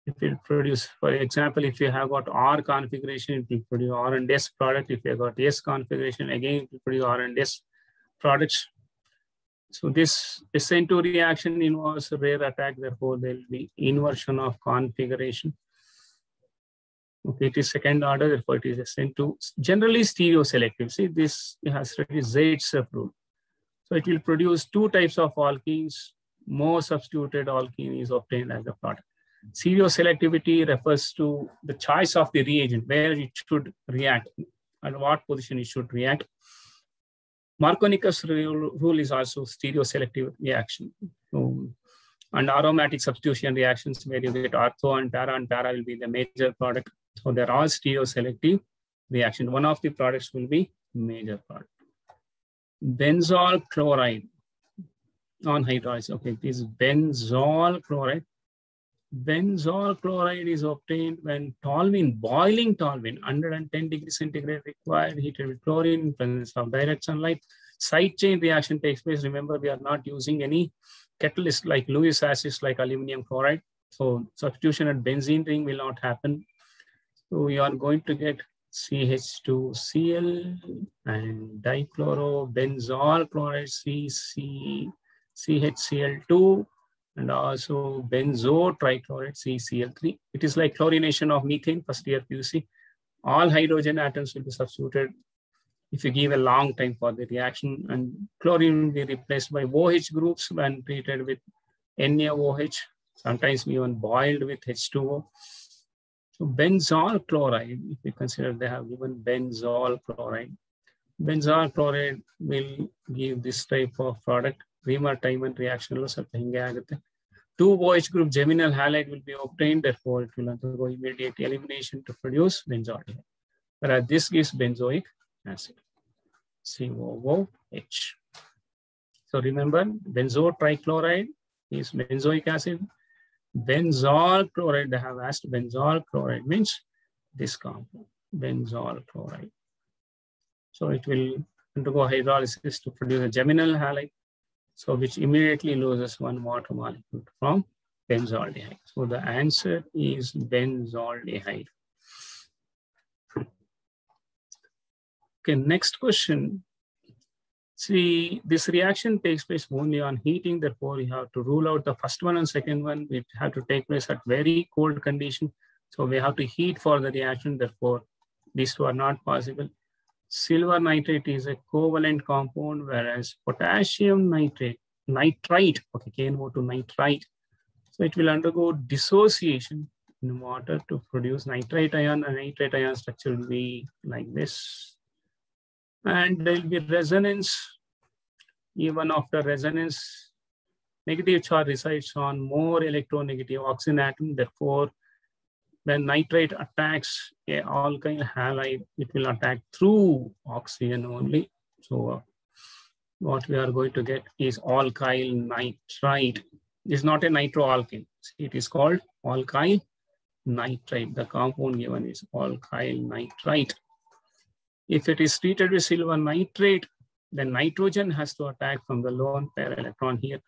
It will produce, for example, if you have got R configuration, it will produce R and S product. If you have got S configuration, again, it will produce R and S products. So this SN2 reaction involves a rare attack, therefore there will be inversion of configuration. Okay, it is second order, therefore it is SN2. Generally stereoselective. See, this has studied Zaitsev rule. So it will produce 2 types of alkenes. More substituted alkene is obtained as a product. Stereoselectivity refers to the choice of the reagent, where it should react, and what position it should react. Markovnik's rule is also stereoselective reaction. And aromatic substitution reactions, where you get ortho and para will be the major product. So they're all stereoselective reaction. One of the products will be major product. Benzol chloride on hydrolysis. Okay, this is benzol chloride. Benzol chloride is obtained when toluene, boiling toluene, 110 degrees centigrade required, heated with chlorine in presence of direct sunlight. Side chain reaction takes place. Remember, we are not using any catalyst like Lewis acids like aluminum chloride. So substitution at benzene ring will not happen. So we are going to get CH2Cl and dichlorobenzol chloride CHCl2 and also benzo trichloride CCl3. It is like chlorination of methane, first year PUC. all hydrogen atoms will be substituted if you give a long time for the reaction, and chlorine will be replaced by OH groups when treated with NaOH, sometimes even boiled with H2O. So benzol chloride, if we consider they have given benzol chloride, benzol chloride will give this type of product. Reamer Tiemann reaction lo ಸ್ವಲ್ಪ ಹಿಂಗೆ ಆಗುತ್ತೆ. 2 OH group geminal halide will be obtained, therefore it will undergo immediate elimination to produce benzaldehyde. Whereas this gives benzoic acid, COOH. So remember, benzoyl trichloride is benzoic acid. Benzol chloride, they have asked benzol chloride means this compound, benzol chloride. So it will undergo hydrolysis to produce a geminal halide, so which immediately loses one water molecule from benzaldehyde. So the answer is benzaldehyde. Okay, next question. See, this reaction takes place only on heating, therefore you have to rule out the first one and second one. It have to take place at very cold condition. So we have to heat for the reaction, therefore these two are not possible. Silver nitrate is a covalent compound, whereas potassium nitrite, okay, KNO to nitrite. So it will undergo dissociation in water to produce nitrite ion, and nitrite ion structure will be like this. And there will be resonance. Even after resonance, negative charge resides on more electronegative oxygen atom. Therefore, when nitrite attacks a alkyl halide, it will attack through oxygen only. So what we are going to get is alkyl nitrite. It's not a nitroalkane. It is called alkyl nitrite. The compound given is alkyl nitrite. If it is treated with silver nitrate, then nitrogen has to attack from the lone pair electron here.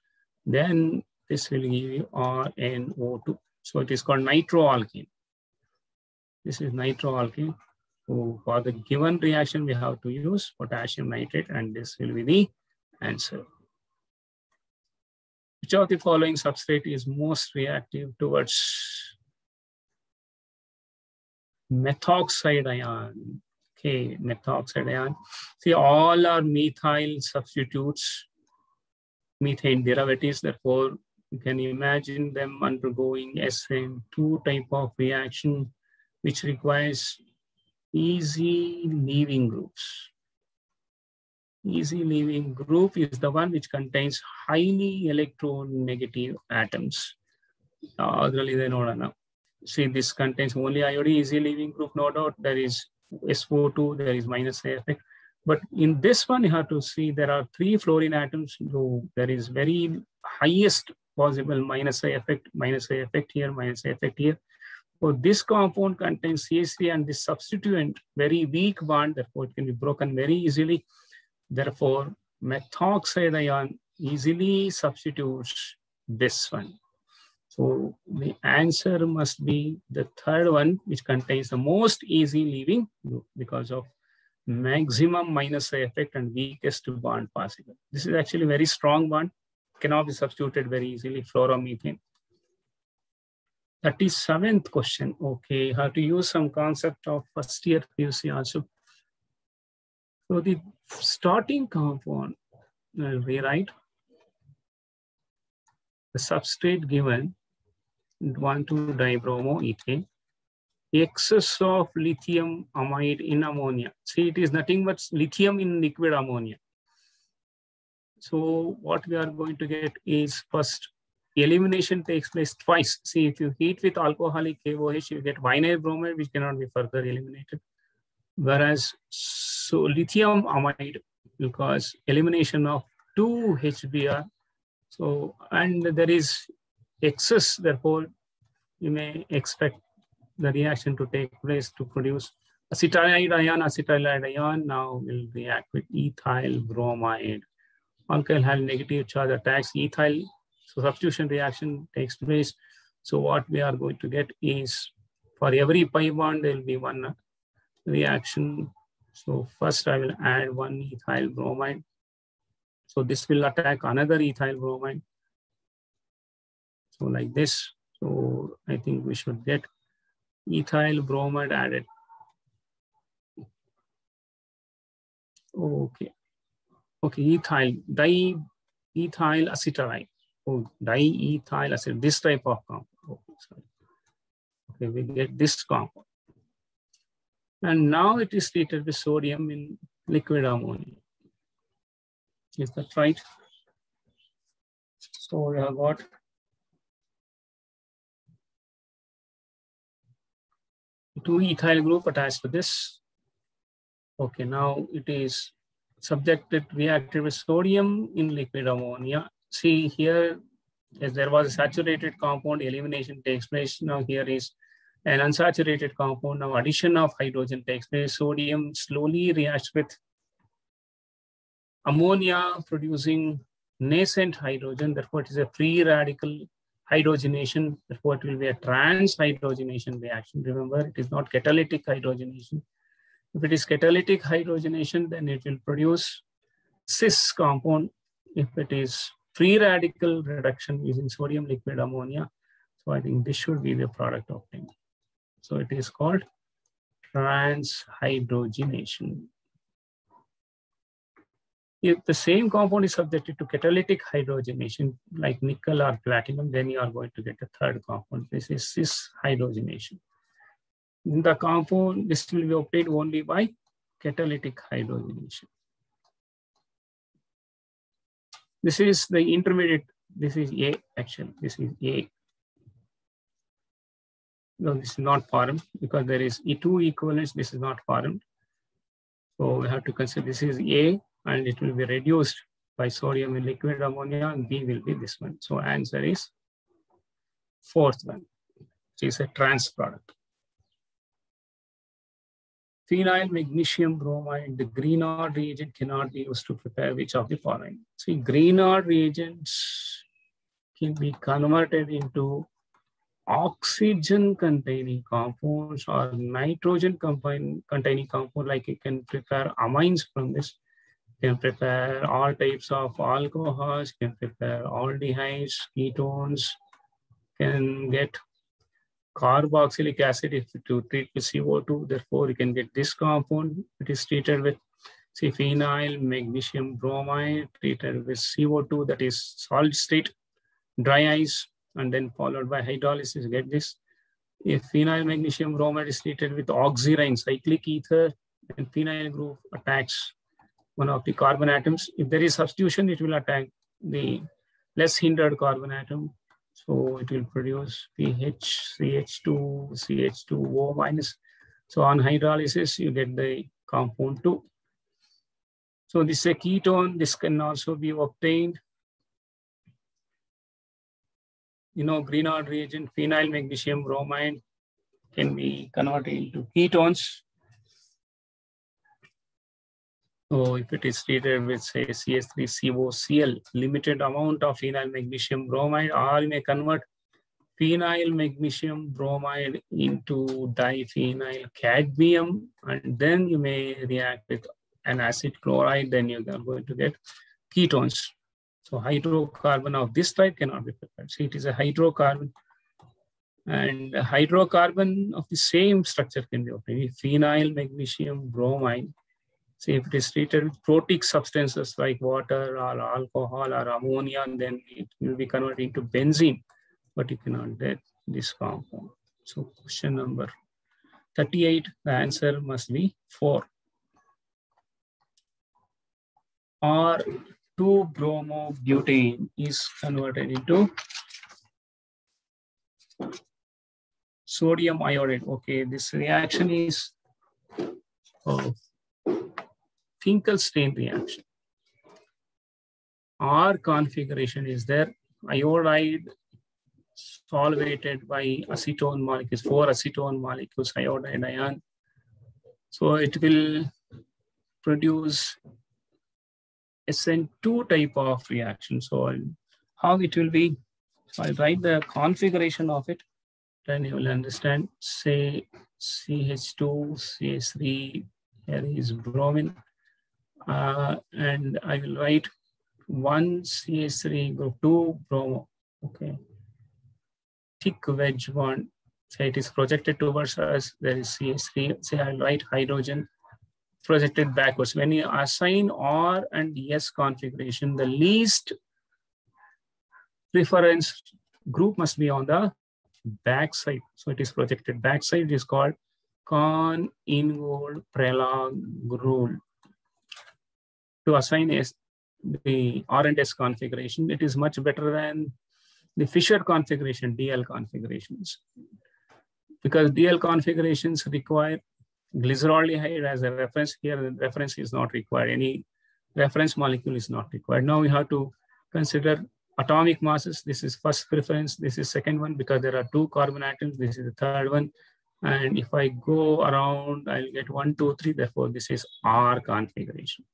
Then this will give you RNO2. So it is called nitroalkane. This is nitroalkane. So for the given reaction, we have to use potassium nitrate, and this will be the answer. Which of the following substrate is most reactive towards methoxide ion? Okay, methoxide ion. See, all are methyl substitutes, methane derivatives. Therefore, you can imagine them undergoing SN2 type of reaction, which requires easy leaving groups. Easy leaving group is the one which contains highly electronegative atoms. See, this contains only iodine, easy leaving group, no doubt. There is SO2, there is minus A effect. But in this one, you have to see there are 3 fluorine atoms. So there is very highest possible minus A effect here, minus A effect here. So this compound contains CH3 and this substituent, very weak bond, therefore it can be broken very easily. Therefore, methoxide ion easily substitutes this one. So the answer must be the third one, which contains the most easy leaving group because of maximum minus A effect and weakest bond possible. This is actually a very strong bond, cannot be substituted very easily, fluoromethane. 37th question. Okay, how to use some concept of first year PUC also. So the starting compound, I'll rewrite the substrate given 1,2-dibromoethane, excess of lithium amide in ammonia. See, it is nothing but lithium in liquid ammonia. So what we are going to get is first elimination takes place twice. See, if you heat with alcoholic KOH, you get vinyl bromide, which cannot be further eliminated. Whereas, so lithium amide will cause elimination of 2 HBr. So, and there is excess, therefore, you may expect the reaction to take place to produce acetylide ion. Acetylide ion now will react with ethyl bromide. Alkyl has negative charge attacks ethyl. So substitution reaction takes place. So what we are going to get is, for every pi bond, there will be one reaction. So first I will add 1 ethyl bromide. So this will attack another ethyl bromide. So like this. So I think we should get ethyl bromide added. Okay. Okay, ethyl, diethyl acetylene. Oh, diethyl acetylene, this type of compound. Okay, sorry. Okay, we get this compound. And now it is treated with sodium in liquid ammonia. Is that right? So we have got two ethyl group attached to this. Okay, now it is subjected reacted with sodium in liquid ammonia. See here, as there was a saturated compound, elimination takes place. Now here is an unsaturated compound. Now addition of hydrogen takes place. Sodium slowly reacts with ammonia, producing nascent hydrogen. Therefore, it is a free radical hydrogenation. Therefore, it will be a trans hydrogenation reaction. Remember, it is not catalytic hydrogenation. If it is catalytic hydrogenation, then it will produce cis compound. If it is free radical reduction using sodium liquid ammonia, so I think this should be the product obtained. So it is called trans hydrogenation. If the same compound is subjected to catalytic hydrogenation, like nickel or platinum, then you are going to get a third compound. This is cis hydrogenation. The compound, this will be obtained only by catalytic hydrogenation. This is the intermediate. This is A, actually. This is A. No, this is not formed because there is E2 equivalence. This is not formed. So we have to consider this is A, and it will be reduced by sodium in liquid ammonia, and B will be this one. So answer is fourth one, which is a trans product. Phenyl magnesium bromide, the Grignard reagent cannot be used to prepare which of the following? See, Grignard reagents can be converted into oxygen containing compounds or nitrogen containing compound, like you can prepare amines from this. You can prepare all types of alcohols, you can prepare aldehydes, ketones, can get carboxylic acid if to treat with CO2. Therefore, you can get this compound. It is treated with, say, phenyl magnesium bromide, treated with CO2, that is solid state, dry ice, and then followed by hydrolysis. Get this. If phenyl magnesium bromide is treated with oxirine, cyclic ether, and phenyl group attacks one of the carbon atoms. If there is substitution, it will attack the less hindered carbon atom. So it will produce PH, CH2, CH2O minus. So on hydrolysis, you get the compound 2. So this is a ketone. This can also be obtained. You know, Grignard reagent, phenyl magnesium bromide can be converted into ketones. So if it is treated with, say, CH3COCl, limited amount of phenyl magnesium bromide, or you may convert phenyl magnesium bromide into diphenyl cadmium, and then you may react with an acid chloride, then you are going to get ketones. So hydrocarbon of this type cannot be prepared. See, it is a hydrocarbon, and a hydrocarbon of the same structure can be obtained. Phenyl magnesium bromide. See, if it is treated with protic substances like water or alcohol or ammonia, then it will be converted into benzene, but you cannot get this compound. So question number 38, the answer must be 4. Or 2-bromobutane is converted into sodium iodide. Okay, this reaction is Finkelstein reaction. R configuration is there. Iodide solvated by acetone molecules, 4 acetone molecules, iodide ion. So it will produce SN2 type of reaction. So how it will be, so I'll write the configuration of it, then you will understand. Say CH2, CH3, here is bromine. And I will write 1 CH3 group 2 bromo. Okay. Thick wedge bond. Say it is projected towards us. There is CH3. Say I'll write hydrogen. projected backwards. When you assign R and S configuration, the least preference group must be on the backside. So it is projected backside. It is called Kahn-Ingold-Prelog rule. To assign the R and S configuration, it is much better than the Fisher configuration, DL configurations. Because DL configurations require glyceraldehyde as a reference. Here, the reference is not required. Any reference molecule is not required. Now we have to consider atomic masses. This is first preference. This is second one because there are 2 carbon atoms. This is the third one. And if I go around, I'll get 1, 2, 3. Therefore, this is R configuration.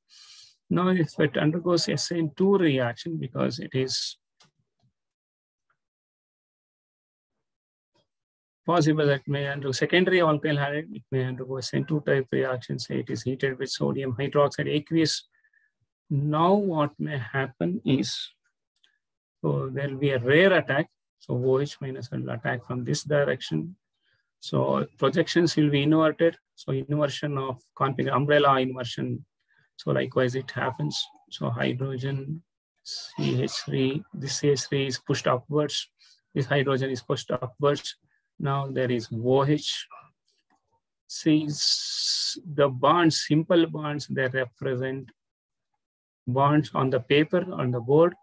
Now, if it undergoes SN2 reaction, because it is possible that may undergo secondary alkyl halide, it may undergo SN2 type reaction, say it is heated with sodium hydroxide aqueous. Now, what may happen is, so there will be a rare attack. So OH minus will attack from this direction. So projections will be inverted. So inversion of configuration, umbrella inversion. So likewise, it happens. So hydrogen, CH3, this CH3 is pushed upwards. This hydrogen is pushed upwards. Now there is OH. See, the bonds, simple bonds, they represent bonds on the paper, on the board.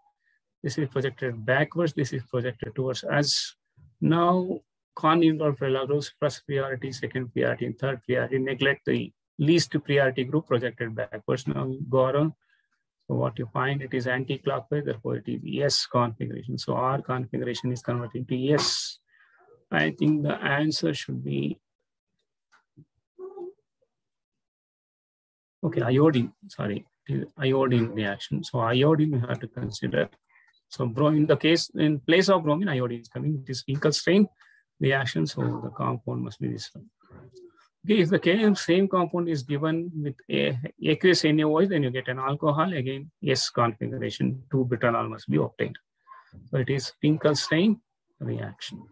This is projected backwards. This is projected towards us. Now, Kahn-Ingold-Prelog rules, first priority, second priority, third priority, neglect the least priority group projected backwards. Now you go around. So what you find, it is anti-clockwise, therefore it is S configuration. So R configuration is converted to S. I think the answer should be, okay, iodine, sorry, iodine reaction. So iodine we have to consider. So in the case, in place of bromine, iodine is coming. It is Finkelstein reaction, so the compound must be this one. Okay, if the same compound is given with aqueous NaOH, then you get an alcohol. Again, S configuration, 2-butanol must be obtained. So it is Finkelstein reaction.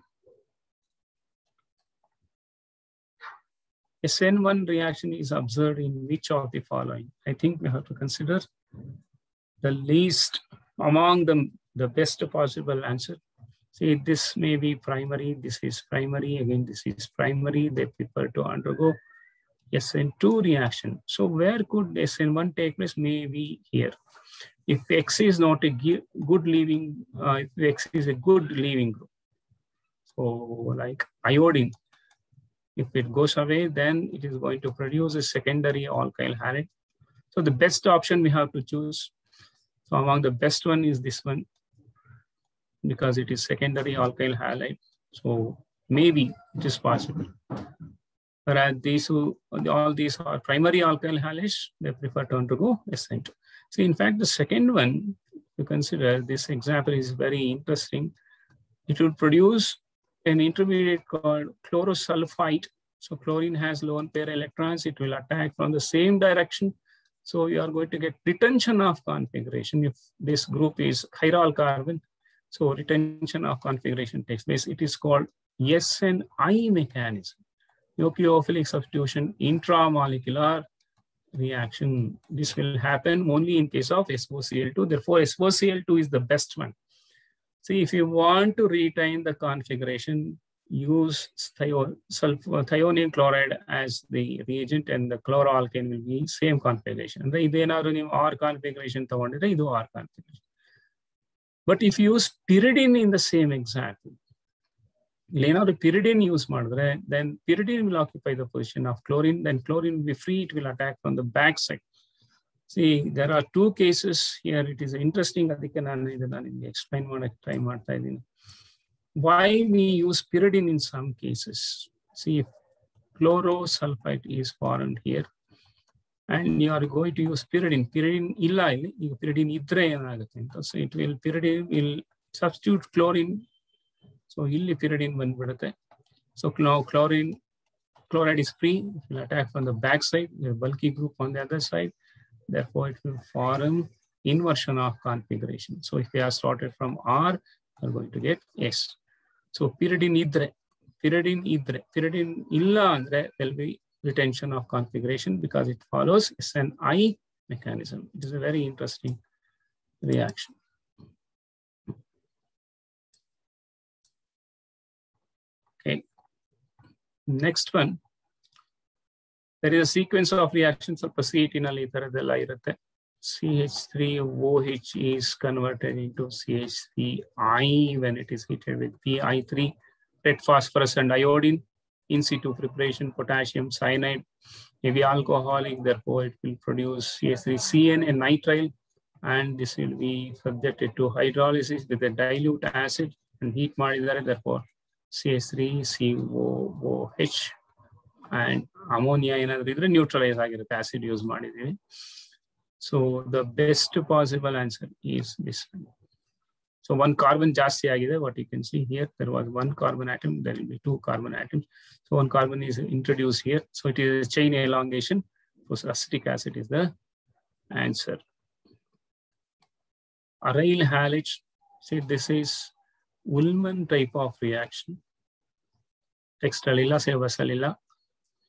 SN1 reaction is observed in which of the following? I think we have to consider the least among them, the best possible answer. See, this may be primary, this is primary, again, this is primary. They prefer to undergo SN2 reaction. So where could SN1 take place? Maybe here. If X is not a good leaving, if X is a good leaving group, so like iodine, if it goes away, then it is going to produce a secondary alkyl halide. So the best option we have to choose. So among the best one is this one, because it is secondary alkyl halide. So maybe it is possible. Whereas all these are primary alkyl halides, they prefer to undergo SN2. So in fact, the second one, to consider, this example is very interesting. It will produce an intermediate called chlorosulfite. So chlorine has lone pair electrons. It will attack from the same direction. So you are going to get retention of configuration if this group is chiral carbon. So retention of configuration takes place. It is called SNI mechanism. Nucleophilic substitution intramolecular reaction. This will happen only in case of SOCl2. Therefore, SOCl2 is the best one. See, if you want to retain the configuration, use thionium chloride as the reagent, and the chloroalkane will be same configuration. And the R configuration, R configuration. But if you use pyridine in the same example, pyridine use madre, then pyridine will occupy the position of chlorine, then chlorine will be free, it will attack from the back side. See, there are 2 cases here. It is interesting. Explain why we use pyridine in some cases. See, if chlorosulfite is formed here, and you are going to use pyridine. Pyridine illa, pyridine idre. So it will, pyridine will substitute chlorine. So illi pyridine bandbidutte. So now chloride is free. It will attack from the back side. The bulky group on the other side. Therefore, it will form inversion of configuration. So if we are started from R, we are going to get S. So pyridine idre, pyridine illa andre, there will be retention of configuration because it follows SNI mechanism. It is a very interesting reaction. Okay. Next one. There is a sequence of reactions of acetyl CH3OH is converted into CH3I when it is heated with Pi3, red phosphorus and iodine, in situ preparation, potassium cyanide, heavy alcoholic, therefore it will produce CH3CN and nitrile, and this will be subjected to hydrolysis with a dilute acid and heat ಮಾಡಿದ್ದಾರೆ, therefore CH3COOH and ammonia ಏನಾದರೂ ಇದ್ರೆ neutralize ಆಗಿರುತ್ತೆ, acid use ಮಾಡಿದ್ದೀವಿ. So the best possible answer is this one. So one carbon ಜಾಸ್ತಿ ಆಗಿದೆ. What you can see here, there was one carbon atom, there will be two carbon atoms. So one carbon is introduced here. So it is a chain elongation. So acetic acid is the answer. Aryl halide, see this is Ullmann type of reaction. Textalilla, say Vasalilla.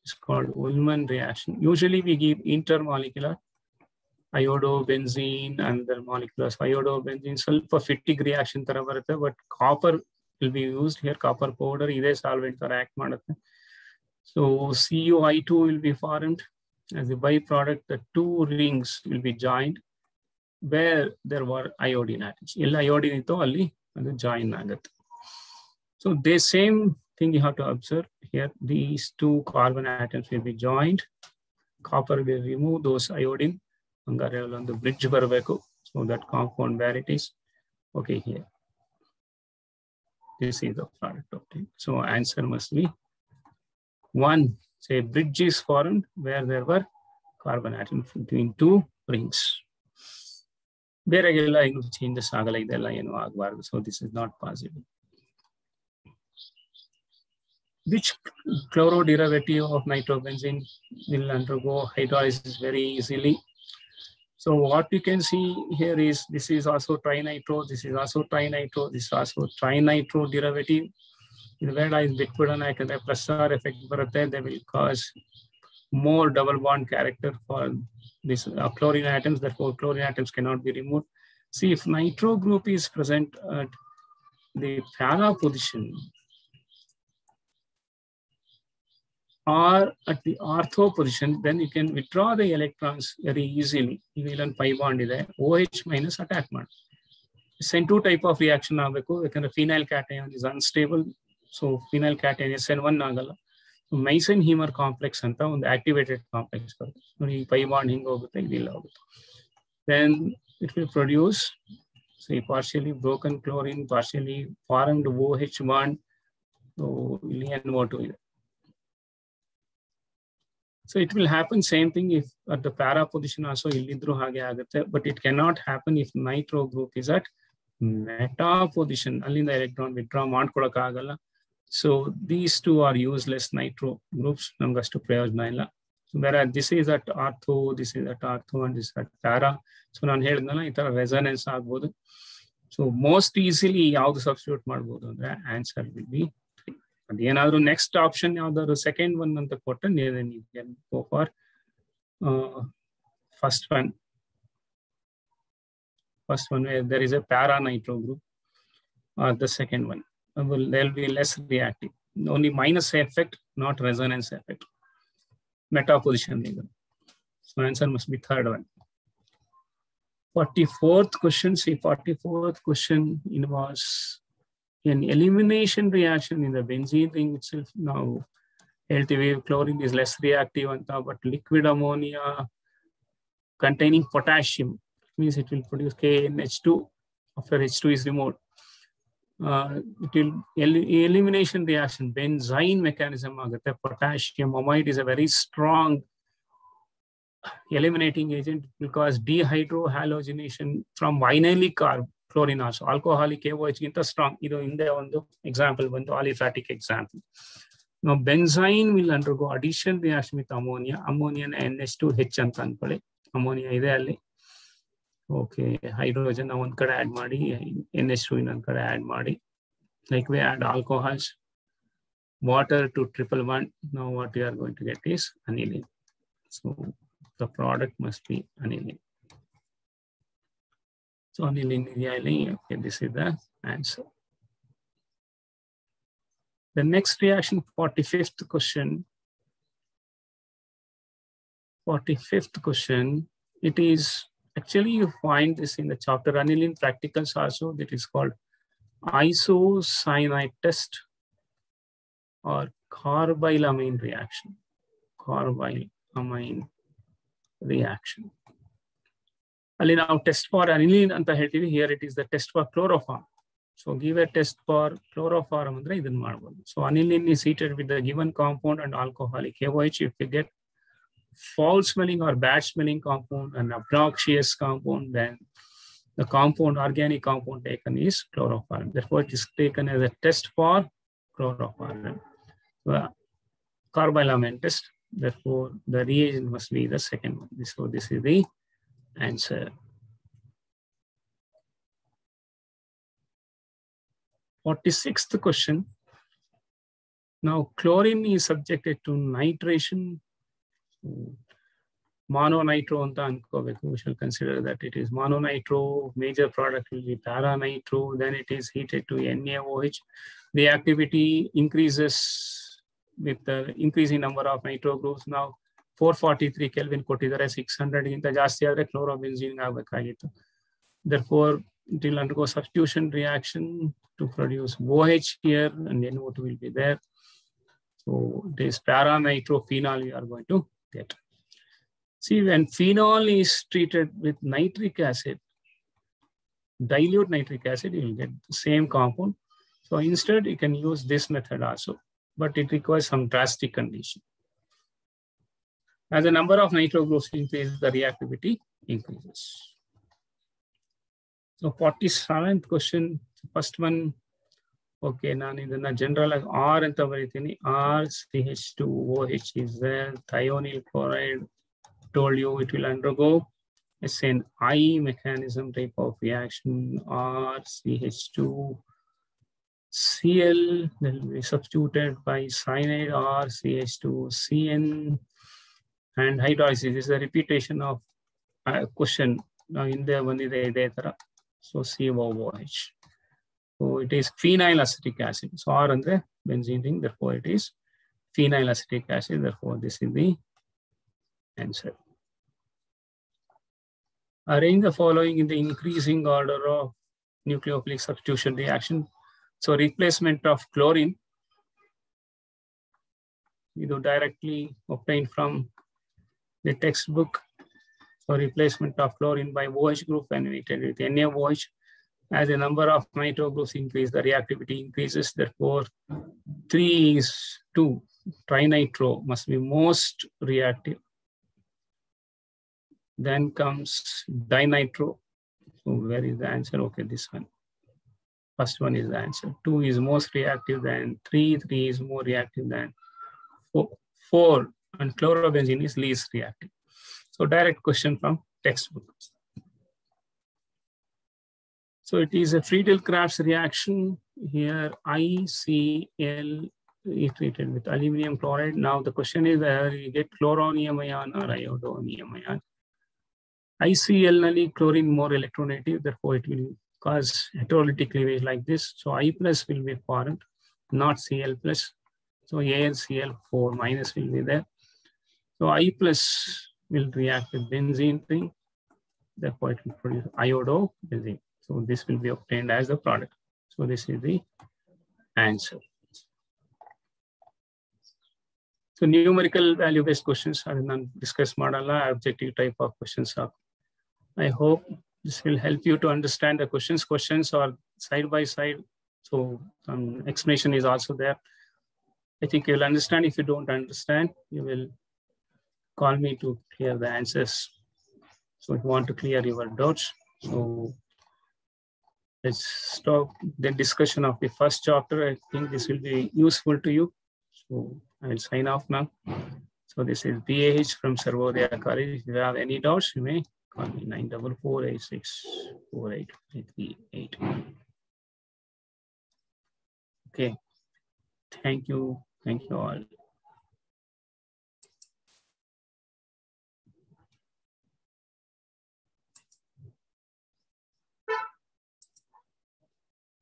It's called Ullmann reaction. Usually we give intermolecular iodobenzene and the molecular iodobenzene sulfur fatigue reaction ತರ ಬರುತ್ತೆ, but copper will be used here. Copper powder ಇದೇ solvent ತರ act ಮಾಡುತ್ತೆ. So CuI2 will be formed as a byproduct. The two rings will be joined where there were iodine atoms. ಎಲ್ಲ iodine ಇತ್ತು ಅಲ್ಲಿ ಅದು join ಆಗುತ್ತೆ. So the same thing you have to observe here. These two carbon atoms will be joined. Copper will remove those iodine. On the bridge ಬರಬೇಕು. So that compound where it is. Okay, here. This is the product obtained. So answer must be 1. Say bridge is formed where there were carbon atoms between two rings. ಬೇರೆಗೆಲ್ಲ ಏನು changes ಆಗಲ್ಲ, ಇದೆಲ್ಲ ಏನು ಆಗಬಾರದು. So this is not possible. Which chloroderivative of nitrobenzene will undergo hydrolysis very easily? So what you can see here is this is also trinitro, this is also trinitro, this is also trinitro derivative. In where is liquid and plus or effect, they will cause more double bond character for this chlorine atoms. Therefore, chlorine atoms cannot be removed. See, if nitro group is present at the para position or at the ortho position, then you can withdraw the electrons very easily. Even pi bond is OH minus attack ಮಾಡಿ. SN2 type of reaction ಆಗಬೇಕು, ಯಾಕಂದ್ರೆ phenyl cation is unstable. So phenyl cation SN1 ಆಗಲ್ಲ. Meisen Hemmer complex ಅಂತ ಒಂದು activated complex ಬರುತ್ತೆ. ನೋಡಿ pi bond ಹಿಂಗೆ ಹೋಗುತ್ತೆ, ಇದಿಲ್ಲ ಹೋಗುತ್ತೆ. Then it will produce, say, partially broken chlorine, partially formed OH bond. So ಇಲ್ಲಿ NO2 ಇದೆ. So it will happen same thing if at the para position also illidru hage agutte, but it cannot happen if nitro group is at meta position. Allinda electron withdraw ಮಾಡ್ಕೊಳ್ಳೋಕೆ ಆಗಲ್ಲ. So these two are useless nitro groups. ನಮಗೆ ಅಷ್ಟು ಪ್ರಯೋಜನ ಇಲ್ಲ. Whereas this is at ortho, this is at ortho, and this is at para. So ನಾನು ಹೇಳಿದ್ನಲ್ಲ ಈ ತರ resonance ಆಗ್ಬೋದು. So most easily ಯಾವುದು substitute ಮಾಡ್ಬೋದು ಅಂದ್ರೆ answer will be ಅದೇನಾದ್ರೂ ನೆಕ್ಸ್ಟ್ ಆಪ್ಷನ್ ಯಾವ್ದಾದ್ರು ಸೆಕೆಂಡ್ ಒನ್ ಅಂತ ಕೊಟ್ಟರೆ you can go for first one. First one where there is a para nitro group, or the second one they'll be less reactive. Only minus effect, not resonance effect. Meta position. So answer must be third one. 44th question. See, 44th question involves an elimination reaction in the benzene ring itself. Now, LTV chlorine is less reactive, but liquid ammonia containing potassium means it will produce KNH2 after H2 is removed. It will elimination reaction, benzene mechanism. Potassium amide is a very strong eliminating agent because dehydrohalogenation from vinylic chlorine also. Alcoholic KOH ginta strong. Idu inde ondu example bandu aliphatic example. Now benzene will undergo addition reaction with ammonia. Ammonia NH2H anta anಕೊಳ್ಳಿ. Ammonia ಇದೆ ಅಲ್ಲಿ. Okay, hydrogen ಒಂದು ಕಡೆ add ಮಾಡಿ, NH2 ಇನ್ನೊಂದು ಕಡೆ add ಮಾಡಿ. Like we add alcohols. water to 111. Now what we are going to get is aniline. So the product must be aniline. So aniline, okay, this is the answer. The next reaction, 45th question. 45th question, it is actually you find this in the chapter aniline practicals also, that is called isocyanide test or carbylamine reaction. Carbylamine reaction. Ali now test for aniline anta heltivi, here it is the test for chloroform. So give a test for chloroform andre idan madabodu. So aniline is heated with the given compound and alcoholic AOH. If you get foul smelling or bad smelling compound and obnoxious compound, then the compound, organic compound taken is chloroform. Therefore, it is taken as a test for chloroform. Carbylamine test. Therefore, the reagent must be the second one. So this is the answer. 46th question. Now, chlorine is subjected to nitration. Mononitro anta ankobeku. We shall consider that it is mononitro. Major product will be paranitro. Then it is heated to NaOH. The activity increases with the increasing number of nitro groups. Now 443 Kelvin ಕೊಟ್ಟಿದ್ದಾರೆ, 600 ಗಿಂತ ಜಾಸ್ತಿ ಆದರೆ chlorobenzene ಆಗಬೇಕಾಗಿತ್ತು. Therefore, it will undergo substitution reaction to produce OH here, and NO2 will be there. So this paranitrophenol we are going to get. See, when phenol is treated with nitric acid, dilute nitric acid, you will get the same compound. So instead, you can use this method also, but it requires some drastic condition. As the number of nitro groups increases, the reactivity increases. So 47th question, first one, okay, ನಾನು ಇದನ್ನ general ಆಗಿ R ಅಂತ ಬರೀತೀನಿ. R CH2OH is there. Thionyl chloride, told you it will undergo it's an I mechanism type of reaction. R CH2 Cl will be substituted by cyanide R CH2 CN, and hydrolysis is a repetition of a question. Now in there one is there, so COOH. So it is phenyl acetic acid. So R andre benzene ring, therefore it is phenyl acetic acid. Therefore this is the answer. Arrange the following in the increasing order of nucleophilic substitution reaction. So replacement of chlorine, directly obtained from the textbook. So replacement of chlorine by OH group when heated with NaOH. As the number of nitro groups increase, the reactivity increases. Therefore, 3:2 trinitro must be most reactive. Then comes dinitro. So where is the answer? Okay, this one. First one is the answer. 2 is most reactive than 3. 3 is more reactive than 4. And chlorobenzene is least reactive. So direct question from textbook. So it is a Friedel-Crafts reaction. Here ICl is treated with aluminum chloride. Now the question is whether you get chloronium ion or iodonium ion. ICl nali chlorine more electronegative, therefore it will cause heterolytic cleavage like this. So I plus will be formed, not Cl plus. So AlCl4 minus will be there. So I plus will react with benzene thing, therefore it will produce iodobenzene. So this will be obtained as the product. So this is the answer. So numerical value based questions are non discuss model objective type of questions are. I hope this will help you to understand the questions. Questions are side by side. So explanation is also there. I think you will understand. If you don't understand, you will call me to clear the answers. So if you want to clear your doubts, so let's stop the discussion of the first chapter. I think this will be useful to you. So I will sign off now. So this is BAH from Sarvodaya College. If you have any doubts, you may call me 944864838. Okay. Thank you. Thank you all.